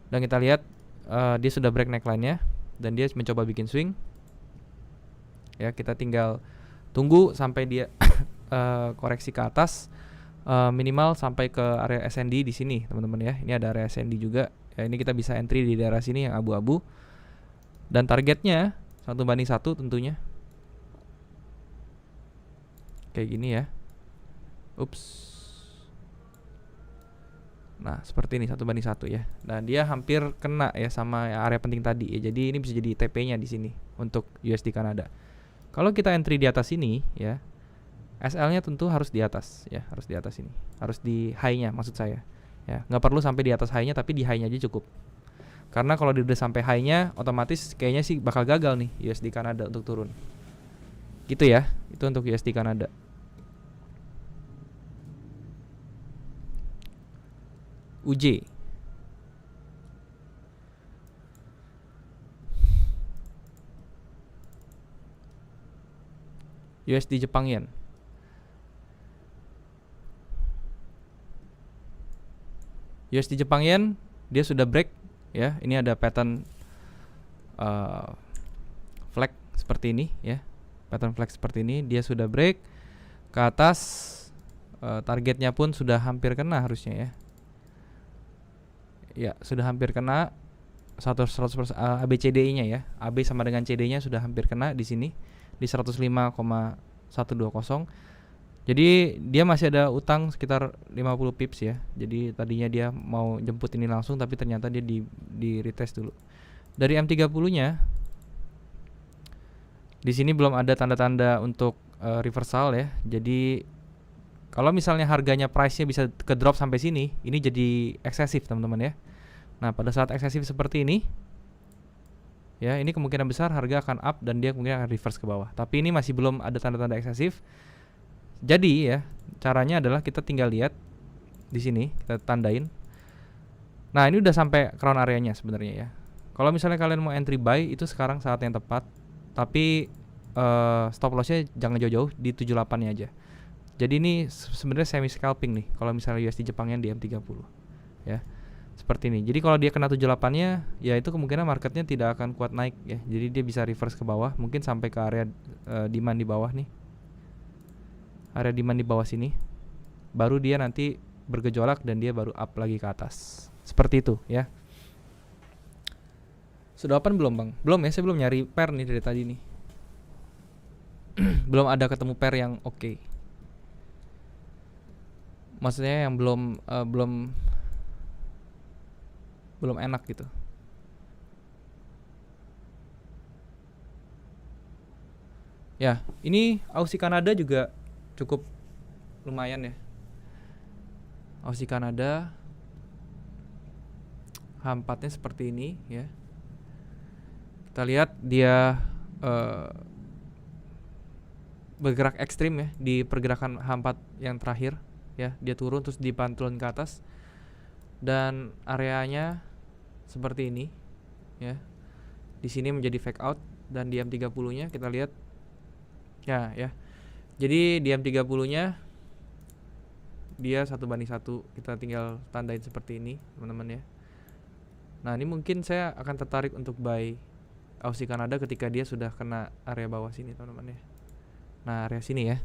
Dan kita lihat dia sudah break neckline-nya dan dia mencoba bikin swing. Ya, kita tinggal tunggu sampai dia koreksi ke atas, minimal sampai ke area SND di sini, teman-teman ya. Ini ada area SND juga. Ya, ini kita bisa entry di daerah sini yang abu-abu. Dan targetnya 1:1 tentunya. Kayak gini ya. Ups. Nah, seperti ini 1:1 ya. Dan dia hampir kena ya sama area penting tadi ya. Jadi ini bisa jadi TP-nya di sini untuk USD Kanada. Kalau kita entry di atas ini ya, SL-nya tentu harus di atas ya, harus di atas ini. Harus di high-nya maksud saya. Ya, nggak perlu sampai di atas high-nya, tapi di high-nya aja cukup. Karena kalau dia udah sampai high-nya, otomatis kayaknya sih bakal gagal nih USD Kanada untuk turun. Gitu ya. Itu untuk USD Kanada. UJ. USD Jepang Yen. USD Jepang Yen dia sudah break ya. Ini ada pattern flag seperti ini ya. Pattern flag seperti ini, dia sudah break ke atas. Targetnya pun sudah hampir kena harusnya ya. Ya, sudah hampir kena 100% ABCDI-nya ya. AB sama dengan CD-nya sudah hampir kena di sini di 105,120. Jadi dia masih ada utang sekitar 50 pips ya. Jadi tadinya dia mau jemput ini langsung, tapi ternyata dia di retest dulu. Dari M30-nya di sini belum ada tanda-tanda untuk reversal ya. Jadi kalau misalnya harganya price-nya bisa ke drop sampai sini, ini jadi eksesif teman-teman ya. Nah, pada saat eksesif seperti ini ya, ini kemungkinan besar harga akan up dan dia kemungkinan akan reverse ke bawah. Tapi ini masih belum ada tanda-tanda eksesif. Jadi ya, caranya adalah kita tinggal lihat di sini, kita tandain. Nah, ini udah sampai crown areanya sebenarnya ya. Kalau misalnya kalian mau entry buy, itu sekarang saat yang tepat. Tapi stop loss-nya jangan jauh-jauh, di 78-nya aja. Jadi ini sebenarnya semi scalping nih kalau misalnya USD Jepangnya di M30 ya. Seperti ini. Jadi kalau dia kena 78-nya, ya itu kemungkinan marketnya tidak akan kuat naik ya. Jadi dia bisa reverse ke bawah, mungkin sampai ke area demand di bawah nih. Area demand di bawah sini. Baru dia nanti bergejolak dan dia baru up lagi ke atas. Seperti itu ya. Sudah open belum, Bang? Belum ya, saya belum nyari pair nih dari tadi nih. Belum ada ketemu pair yang oke. Maksudnya yang belum enak gitu. Ya, ini Aussie Kanada juga cukup lumayan ya. Aussie Kanada H4-nya seperti ini ya. Kita lihat dia bergerak ekstrim ya di pergerakan H4 yang terakhir ya. Dia turun terus dipantulin ke atas. Dan areanya seperti ini ya. Di sini menjadi fake out dan di M30-nya kita lihat ya. Jadi di M30-nya dia 1:1. Kita tinggal tandain seperti ini, teman-teman ya. Nah, ini mungkin saya akan tertarik untuk buy Aussie Kanada ketika dia sudah kena area bawah sini, teman-teman ya. Nah, area sini ya.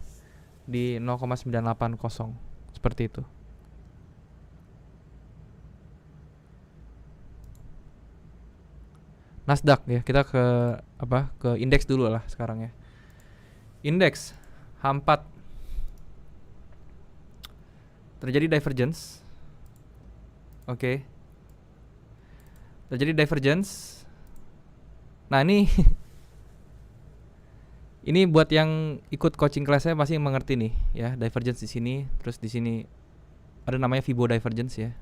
di 0,980 seperti itu. Nasdaq ya, kita ke indeks dulu lah sekarang ya. Indeks H4 terjadi divergence. Oke. Terjadi divergence. Nah, ini ini buat yang ikut coaching kelas saya pasti mengerti nih ya, divergence di sini, terus di sini ada namanya Fibo divergence ya.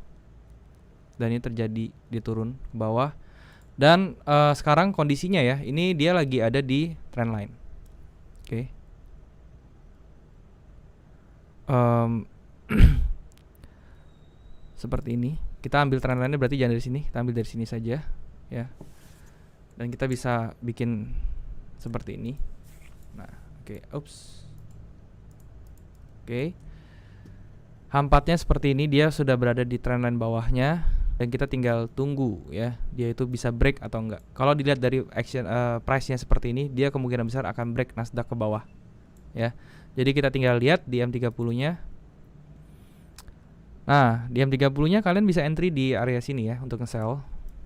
Dan ini terjadi di turun ke bawah. Dan sekarang kondisinya ya, ini dia lagi ada di trendline. Oke. Seperti ini. Kita ambil trendline-nya, berarti jangan dari sini, kita ambil dari sini saja ya. Dan kita bisa bikin seperti ini. Nah, oke, Oke. H4-nya seperti ini, dia sudah berada di trendline bawahnya dan kita tinggal tunggu ya, dia itu bisa break atau enggak. Kalau dilihat dari action price-nya seperti ini, dia kemungkinan besar akan break Nasdaq ke bawah ya. Jadi kita tinggal lihat di M30-nya. Nah, di M30-nya kalian bisa entry di area sini ya untuk nge-sell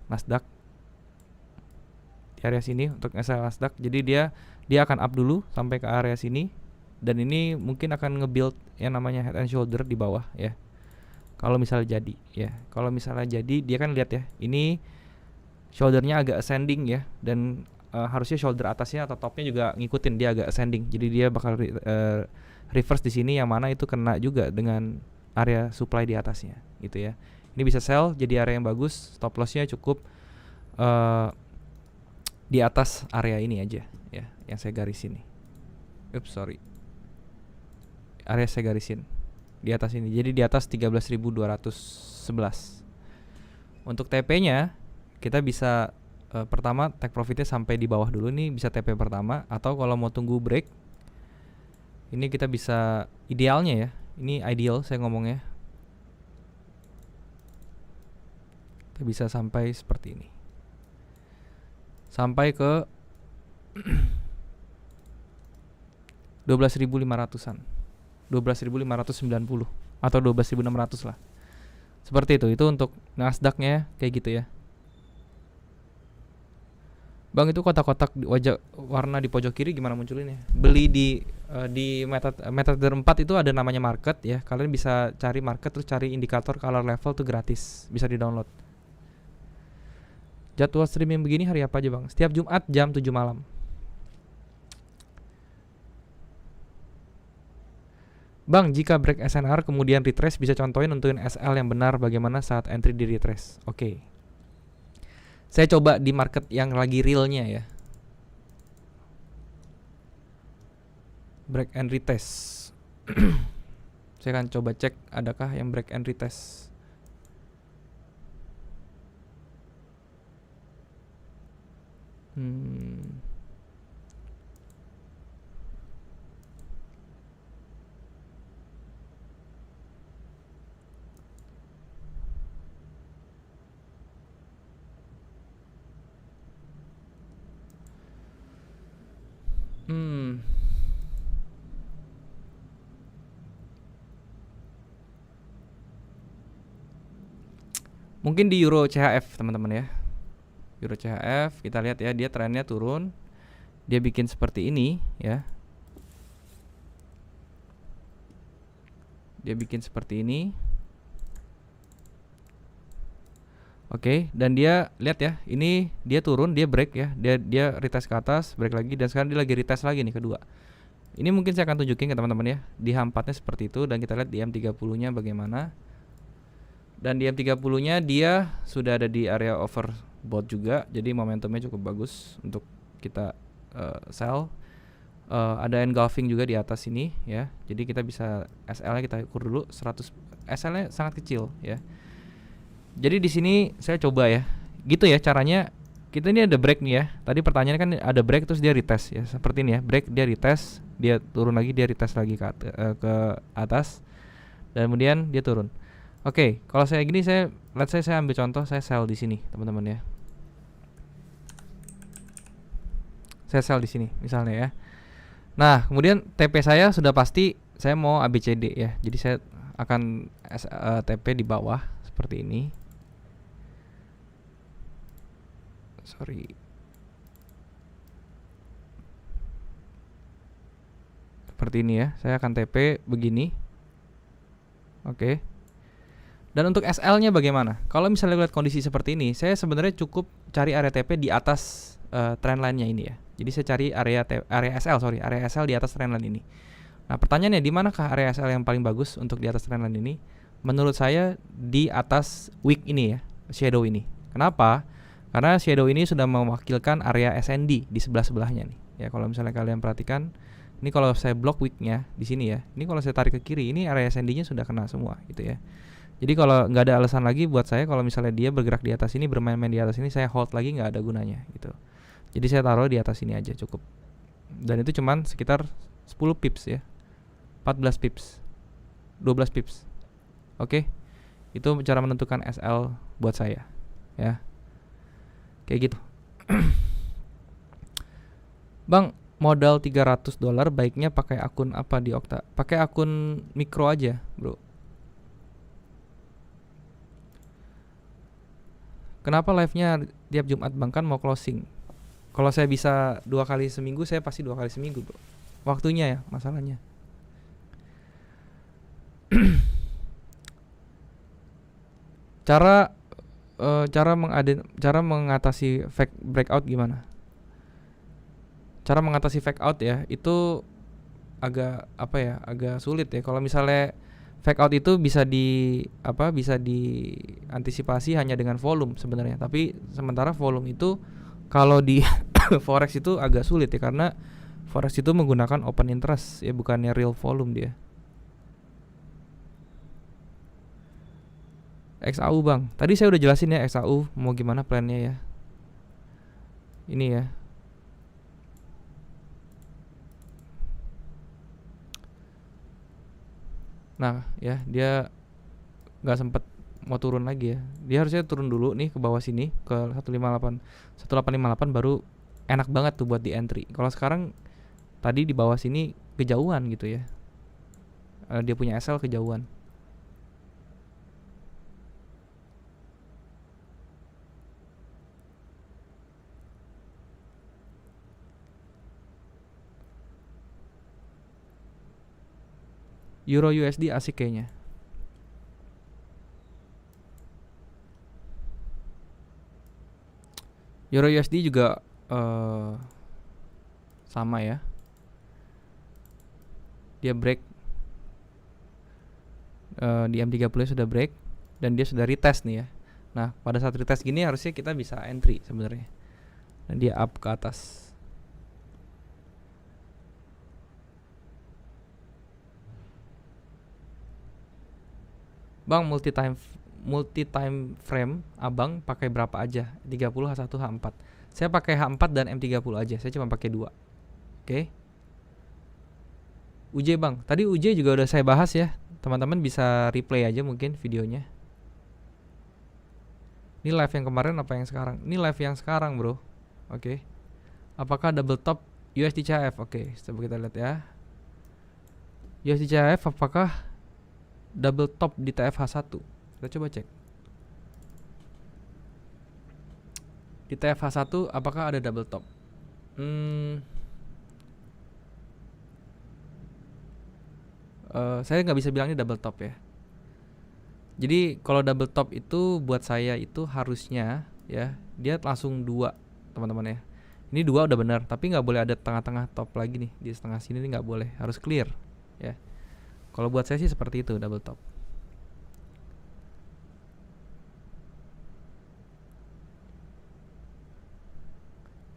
Nasdaq. Di area sini untuk nge-sell Nasdaq. Jadi dia akan up dulu sampai ke area sini, dan ini mungkin akan nge-build yang namanya head and shoulder di bawah ya. Kalau misalnya jadi ya. Kalau misalnya jadi, dia kan lihat ya, ini shouldernya agak ascending ya, dan harusnya shoulder atasnya atau topnya juga ngikutin, dia agak ascending. Jadi dia bakal reverse di sini, yang mana itu kena juga dengan area supply di atasnya gitu ya. Ini bisa sell jadi area yang bagus, stop lossnya cukup di atas area ini aja ya, yang saya garis ini. Area saya garisin di atas ini. Jadi di atas 13.211. Untuk TP-nya kita bisa pertama take profitnya sampai di bawah dulu nih, bisa TP pertama, atau kalau mau tunggu break ini kita bisa, idealnya ya, ini ideal saya ngomongnya, kita bisa sampai seperti ini, sampai ke 12.500-an, 12.590 atau 12.600 lah. Seperti itu untuk Nasdaq-nya kayak gitu ya. Bang, itu kotak-kotak wajah warna di pojok kiri gimana munculinnya? Beli di MetaTrader 4 itu ada namanya market ya. Kalian bisa cari market, terus cari indikator color level tuh gratis, bisa di-download. Jadwal streaming begini hari apa aja, Bang? Setiap Jumat jam 7 malam. Bang, jika break SNR kemudian retrace, bisa contohin nentuin SL yang benar bagaimana saat entry di retrace. Oke. Saya coba di market yang lagi realnya ya. Break and retest. Saya akan coba cek adakah yang break and retest. Mungkin di Euro CHF teman-teman ya. Euro CHF kita lihat ya, dia trennya turun, dia bikin seperti ini ya, dia bikin seperti ini. Oke, dan dia lihat ya, ini dia turun, dia break ya, dia retest ke atas, break lagi, dan sekarang dia lagi retest lagi nih kedua. Ini mungkin saya akan tunjukin ke teman-teman ya, di H4-nya seperti itu, dan kita lihat di M30-nya bagaimana. Dan di M30-nya dia sudah ada di area overbought juga, jadi momentumnya cukup bagus untuk kita sell. Ada engulfing juga di atas sini ya, jadi kita bisa SL-nya kita ukur dulu 100, SL-nya sangat kecil ya. Jadi di sini saya coba ya, gitu ya caranya. Kita ini ada break nih ya. Tadi pertanyaannya kan ada break terus dia retest ya, seperti ini ya. Break, dia retest, dia turun lagi, dia retest lagi ke atas, dan kemudian dia turun. Oke, kalau saya gini, let's say saya ambil contoh, saya sell di sini teman-teman ya. Saya sell di sini misalnya ya. Nah, kemudian TP saya sudah pasti saya mau ABCD ya. Jadi saya akan TP di bawah seperti ini. Sorry. Seperti ini ya. Saya akan TP begini. Oke. Dan untuk SL-nya bagaimana? Kalau misalnya lihat kondisi seperti ini, saya sebenarnya cukup cari area TP di atas trendline-nya ini ya. Jadi saya cari area SL di atas trendline ini. Nah, pertanyaannya di manakah area SL yang paling bagus untuk di atas trendline ini? Menurut saya di atas wick ini ya, shadow ini. Kenapa? Karena shadow ini sudah mewakilkan area SND di sebelah-sebelahnya nih. Ya, kalau misalnya kalian perhatikan, ini kalau saya blok wick-nya di sini ya. Ini kalau saya tarik ke kiri, ini area SND-nya sudah kena semua gitu ya. Jadi kalau nggak ada alasan lagi buat saya kalau misalnya dia bergerak di atas ini, bermain-main di atas ini, saya hold lagi nggak ada gunanya gitu. Jadi saya taruh di atas ini aja cukup. Dan itu cuman sekitar 10 pips ya. 14 pips. 12 pips. Oke. Itu cara menentukan SL buat saya ya. Kayak gitu. Bang, modal $300 baiknya pakai akun apa di Okta? Pakai akun mikro aja, bro. Kenapa live-nya tiap Jumat bang, kan mau closing? Kalau saya bisa 2 kali seminggu, saya pasti 2 kali seminggu, bro. Waktunya ya masalahnya. Cara mengatasi fake breakout gimana? Cara mengatasi fake out ya, itu agak agak sulit ya. Kalau misalnya fake out itu bisa diantisipasi hanya dengan volume sebenarnya. Tapi sementara volume itu kalau di forex itu agak sulit ya, karena forex itu menggunakan open interest ya, bukannya real volume dia. XAU bang, tadi saya udah jelasin ya XAU mau gimana plannya ya. Ini ya. Nah ya, dia nggak sempet mau turun lagi ya. Dia harusnya turun dulu nih ke bawah sini ke 1858 baru enak banget tuh buat di entry. Kalau sekarang tadi di bawah sini kejauhan gitu ya. Dia punya SL kejauhan. Euro USD asik kayaknya. Euro USD juga sama ya. Dia break di M30 sudah break dan dia sudah retest nih ya. Nah, pada saat retest gini harusnya kita bisa entry sebenarnya. Dan dia up ke atas. Bang, multi time frame abang pakai berapa aja? 30, H1, H4. Saya pakai H4 dan M30 aja. Saya cuma pakai 2. Oke. UJ bang, tadi UJ juga udah saya bahas ya. Teman-teman bisa replay aja mungkin videonya. Ini live yang kemarin apa yang sekarang? Ini live yang sekarang, bro. Oke. Apakah double top USD CHF? Oke, coba kita lihat ya. USD CHF apakah double top di TFH1? Kita coba cek. Di TFH1 apakah ada double top? Saya nggak bisa bilang ini double top ya. Jadi kalau double top itu buat saya itu harusnya ya dia langsung 2 teman-teman ya. Ini 2 udah benar, tapi nggak boleh ada tengah-tengah top lagi nih di setengah sini nih, nggak boleh, harus clear ya. Kalau buat saya sih seperti itu double top.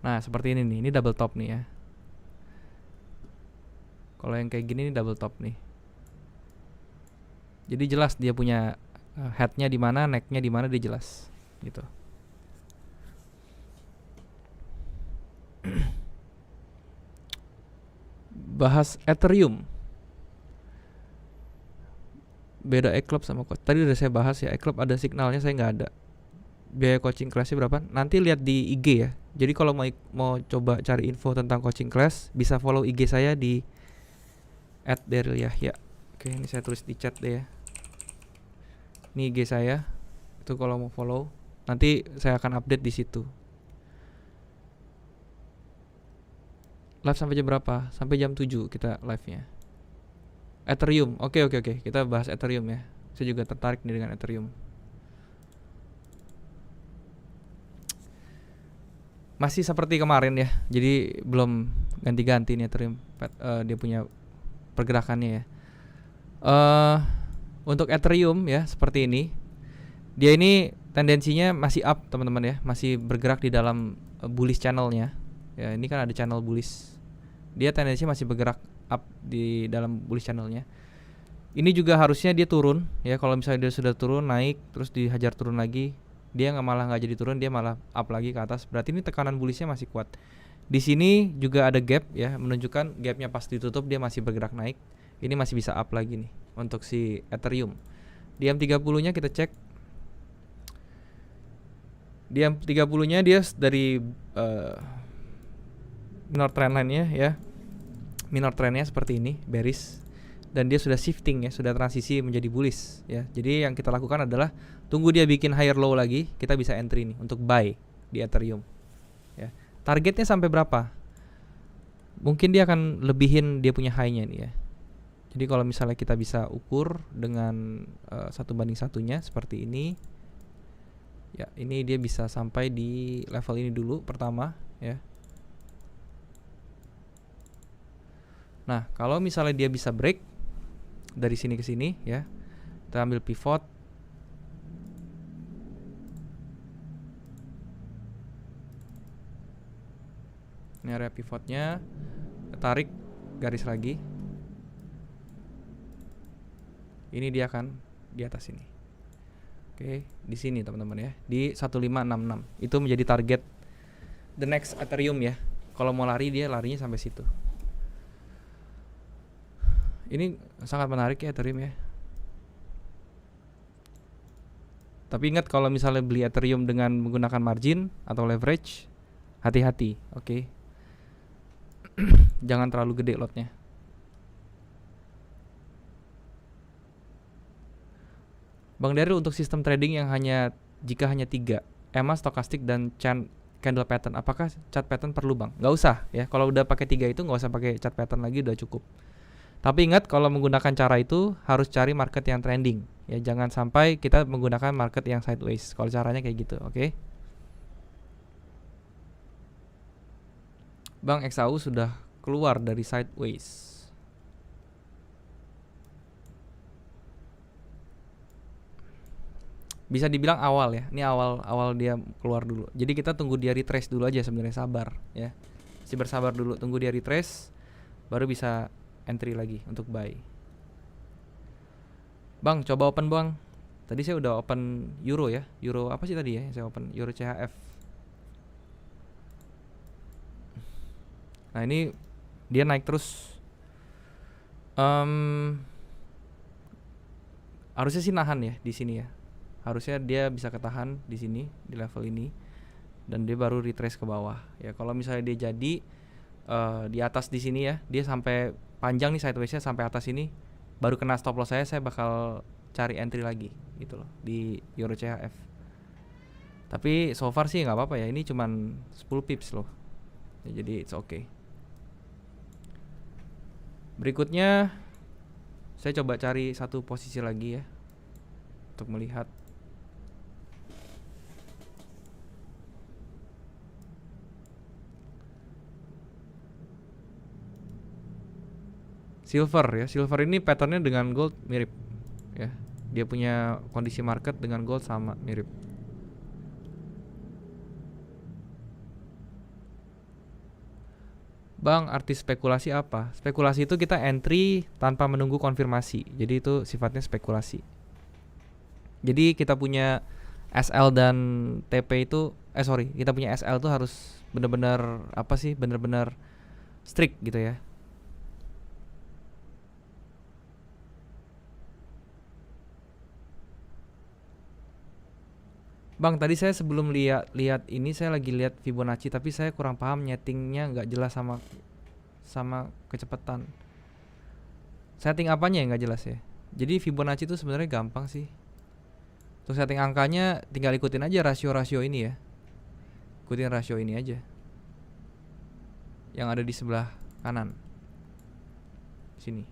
Nah seperti ini double top nih ya. Kalau yang kayak gini nih double top nih. Jadi jelas dia punya headnya di mana, necknya di mana, dia jelas gitu. Bahas Ethereum. Beda eClub sama coach. Tadi udah saya bahas ya, eClub ada signalnya, saya nggak ada. Biaya coaching classnya berapa? Nanti lihat di IG ya. Jadi kalau mau coba cari info tentang coaching class, bisa follow IG saya di @Daryl Yahya. Oke, ini saya tulis di chat deh ya. Ini IG saya. Itu kalau mau follow, nanti saya akan update di situ. Live sampai jam berapa? Sampai jam 7 kita live-nya. Ethereum. Oke. Kita bahas Ethereum ya. Saya juga tertarik nih dengan Ethereum. Masih seperti kemarin ya. Jadi belum ganti-ganti nih Ethereum. Dia punya pergerakannya ya. Untuk Ethereum ya seperti ini. Dia ini tendensinya masih up teman-teman ya. Masih bergerak di dalam bullish channelnya. Ya, ini kan ada channel bullish. Dia tendensinya masih bergerak up di dalam bullish channelnya. Ini juga harusnya dia turun ya. Kalau misalnya dia sudah turun naik terus dihajar turun lagi, dia malah nggak jadi turun, dia malah up lagi ke atas. Berarti ini tekanan bullishnya masih kuat. Di sini juga ada gap ya, menunjukkan gapnya pas ditutup dia masih bergerak naik. Ini masih bisa up lagi nih untuk si Ethereum. Di M30-nya kita cek. Di M30-nya dia dari minor trendline-nya ya. Minor trendnya seperti ini, bearish. Dan dia sudah shifting ya, sudah transisi menjadi bullish ya. Jadi yang kita lakukan adalah tunggu dia bikin higher low lagi, kita bisa entry nih untuk buy di Ethereum. Ya. Targetnya sampai berapa? Mungkin dia akan lebihin dia punya high-nya nih ya. Jadi kalau misalnya kita bisa ukur dengan 1:1 seperti ini. Ya, ini dia bisa sampai di level ini dulu pertama ya. Nah, kalau misalnya dia bisa break dari sini ke sini ya. Kita ambil pivot. Ini area pivotnya. Tarik garis lagi. Ini dia akan di atas ini. Oke, di sini teman-teman ya, di 1566. Itu menjadi target the next Ethereum ya. Kalau mau lari dia larinya sampai situ. Ini sangat menarik ya Ethereum ya. Tapi ingat kalau misalnya beli Ethereum dengan menggunakan margin atau leverage, hati-hati, oke. Jangan terlalu gede lotnya. Bang Daryl, untuk sistem trading yang jika hanya 3 EMA, stokastik dan candle pattern, apakah chart pattern perlu bang? Gak usah ya, kalau udah pakai 3 itu gak usah pakai chart pattern lagi, udah cukup. Tapi ingat kalau menggunakan cara itu harus cari market yang trending ya, jangan sampai kita menggunakan market yang sideways. Kalau caranya kayak gitu, oke? Bang, XAU sudah keluar dari sideways. Bisa dibilang awal ya. Ini awal dia keluar dulu. Jadi kita tunggu dia retrace dulu aja sebenarnya, sabar ya. Si bersabar dulu, tunggu dia retrace baru bisa entry lagi untuk buy. Bang, coba open bang. Tadi saya udah open euro ya. Euro apa sih tadi ya? Saya open euro CHF. Nah, ini dia naik terus. Harusnya sih nahan ya di sini ya. Harusnya dia bisa ketahan di sini di level ini dan dia baru retrace ke bawah ya. Kalau misalnya dia jadi di atas di sini ya, dia sampai panjang nih sidewaysnya sampai atas ini, baru kena stop loss saya bakal cari entry lagi gitu loh di euro CHF. Tapi so far sih nggak apa-apa ya, ini cuman 10 pips loh ya, jadi it's okay. Berikutnya saya coba cari satu posisi lagi ya untuk melihat. Silver ya, silver ini patternnya dengan gold mirip ya. Dia punya kondisi market dengan gold sama mirip. Bang, arti spekulasi apa? Spekulasi itu kita entry tanpa menunggu konfirmasi. Jadi itu sifatnya spekulasi. Jadi kita punya SL dan TP itu kita punya SL tuh harus benar-benar benar-benar strict gitu ya. Bang, tadi saya sebelum lihat ini saya lagi lihat Fibonacci, tapi saya kurang paham, nyetingnya nggak jelas sama kecepatan. Setting apanya yang nggak jelas ya. Jadi Fibonacci itu sebenarnya gampang sih. Untuk setting angkanya tinggal ikutin aja rasio-rasio ini ya. Ikutin rasio ini aja yang ada di sebelah kanan sini.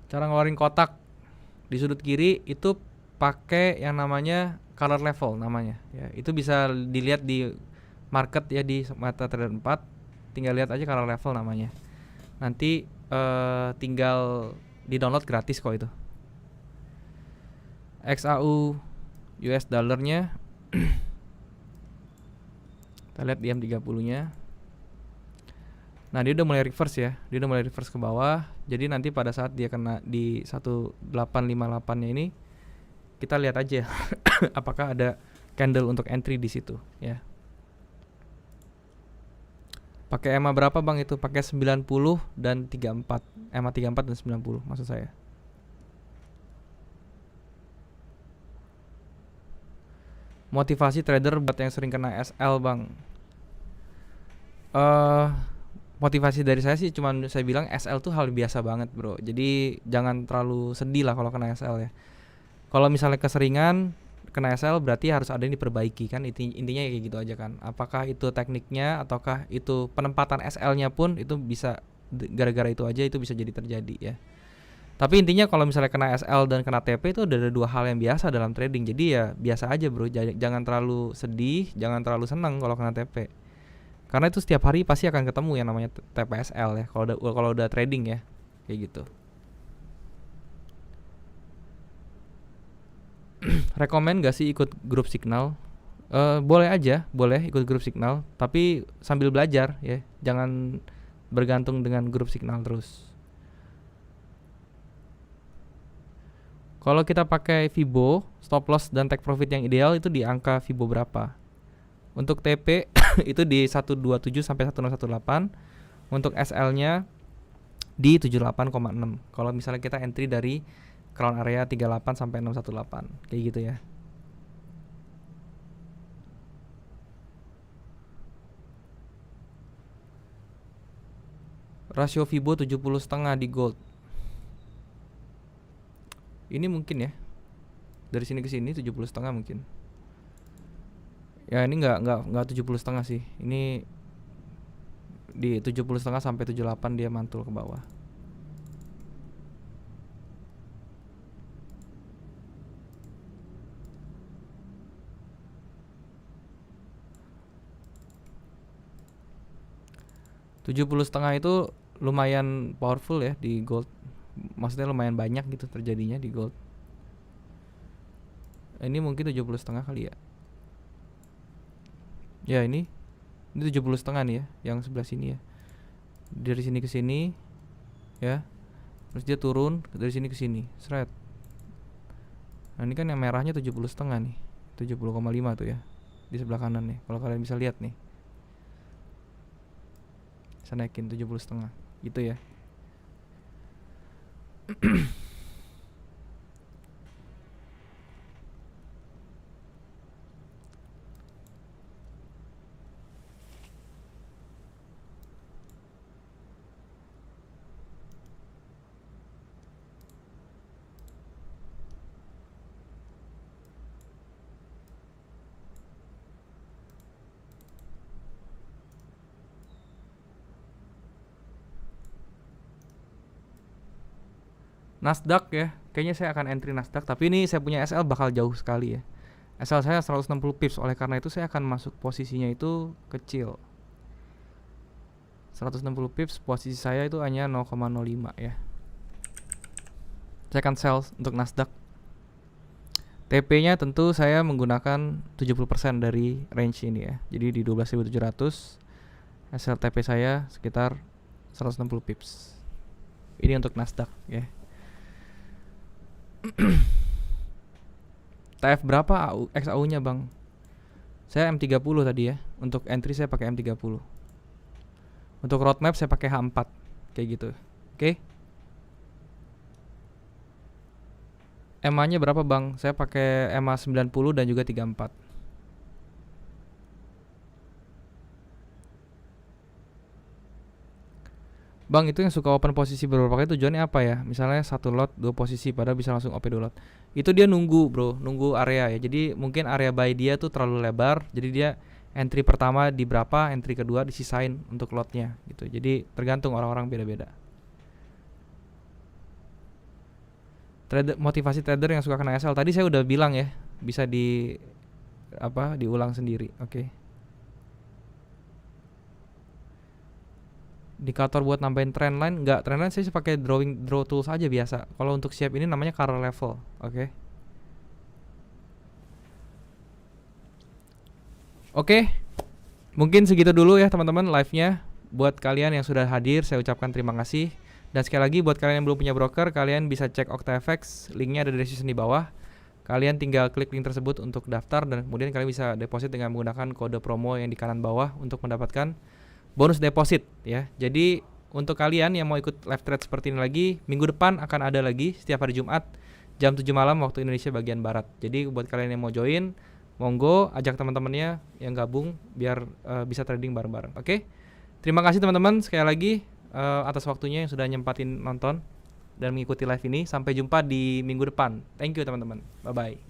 Cara ngeluarin kotak di sudut kiri itu pakai yang namanya color level namanya ya. Itu bisa dilihat di market ya, di MetaTrader 4. Tinggal lihat aja color level namanya. Nanti tinggal di download gratis kok itu. XAU US dollarnya kita lihat di M30 nya. Nah dia udah mulai reverse ya. Dia udah mulai reverse ke bawah. Jadi nanti pada saat dia kena di 1858 nya ini, kita lihat aja apakah ada candle untuk entry di situ ya. Pakai EMA berapa bang itu? Pakai 90 dan 34. EMA 34 dan 90 maksud saya. Motivasi trader buat yang sering kena SL bang. Motivasi dari saya sih cuman saya bilang SL tuh hal biasa banget bro. Jadi jangan terlalu sedih lah kalau kena SL ya. Kalau misalnya keseringan kena SL berarti harus ada yang diperbaiki kan, intinya kayak gitu aja kan. Apakah itu tekniknya ataukah itu penempatan SL-nya pun itu bisa gara-gara itu aja itu bisa jadi terjadi ya. Tapi intinya kalau misalnya kena SL dan kena TP itu ada dua hal yang biasa dalam trading. Jadi ya biasa aja bro, jangan terlalu sedih, jangan terlalu senang kalau kena TP. Karena itu setiap hari pasti akan ketemu yang namanya TPSL ya. Kalau udah trading ya, kayak gitu. Rekomen gak sih ikut grup Signal? Boleh aja, boleh ikut grup Signal, tapi sambil belajar ya. Jangan bergantung dengan grup Signal terus. Kalau kita pakai Fibo, stop loss dan take profit yang ideal itu di angka Fibo berapa? Untuk TP itu di 127 sampai 1018. Untuk SL-nya di 78,6. Kalau misalnya kita entry dari crown area 38 sampai 618, kayak gitu ya. Rasio Fibo 70,5 di gold. Ini mungkin ya. Dari sini ke sini 70,5 mungkin. Ya ini enggak 70,5 sih. Ini di 70,5 sampai 78 dia mantul ke bawah. $70,5 itu lumayan powerful ya di gold. Maksudnya lumayan banyak gitu terjadinya di gold. Ini mungkin 70,5 kali ya. Ya ini 70,5 nih ya, yang sebelah sini ya. Dari sini ke sini ya. Terus dia turun dari sini ke sini, seret. Nah, ini kan yang merahnya 70,5 nih. 70,5 tuh ya. Di sebelah kanan nih. Kalau kalian bisa lihat nih. Bisa naikin 70,5 gitu ya. Nasdaq ya, kayaknya saya akan entry Nasdaq, tapi ini saya punya SL bakal jauh sekali ya. SL saya 160 pips, oleh karena itu saya akan masuk posisinya itu kecil. 160 pips, posisi saya itu hanya 0,05 ya. Saya akan sell untuk Nasdaq. TP-nya tentu saya menggunakan 70% dari range ini ya. Jadi di 12.700 SL TP saya sekitar 160 pips. Ini untuk Nasdaq ya. TF berapa XAU nya bang? Saya M30 tadi ya. Untuk entry saya pakai M30. Untuk roadmap saya pakai H4. Kayak gitu. Oke. EMA nya berapa bang? Saya pakai EMA 90 dan juga 34. Bang, itu yang suka open posisi beberapa kali tujuannya apa ya? Misalnya satu lot dua posisi padahal bisa langsung OP dua lot. Itu dia nunggu, Bro, nunggu area ya. Jadi mungkin area buy dia tuh terlalu lebar, jadi dia entry pertama di berapa, entry kedua disisain untuk lotnya gitu. Jadi tergantung orang-orang beda-beda. Motivasi trader yang suka kena SL tadi saya udah bilang ya, bisa diulang sendiri. Oke. Indikator buat nambahin trendline enggak, trendline saya pakai draw tools aja biasa. Kalau untuk siap ini namanya color level. Oke. Oke. Mungkin segitu dulu ya teman-teman live-nya. Buat kalian yang sudah hadir saya ucapkan terima kasih. Dan sekali lagi buat kalian yang belum punya broker, kalian bisa cek OctaFX, linknya ada di description di bawah. Kalian tinggal klik link tersebut untuk daftar dan kemudian kalian bisa deposit dengan menggunakan kode promo yang di kanan bawah untuk mendapatkan bonus deposit ya. Jadi untuk kalian yang mau ikut live trade seperti ini lagi, minggu depan akan ada lagi setiap hari Jumat jam 7 malam waktu Indonesia bagian barat. Jadi buat kalian yang mau join, monggo ajak teman-temannya yang gabung biar bisa trading bareng-bareng. Oke. Terima kasih teman-teman sekali lagi atas waktunya yang sudah nyempatin nonton dan mengikuti live ini. Sampai jumpa di minggu depan. Thank you teman-teman. Bye bye.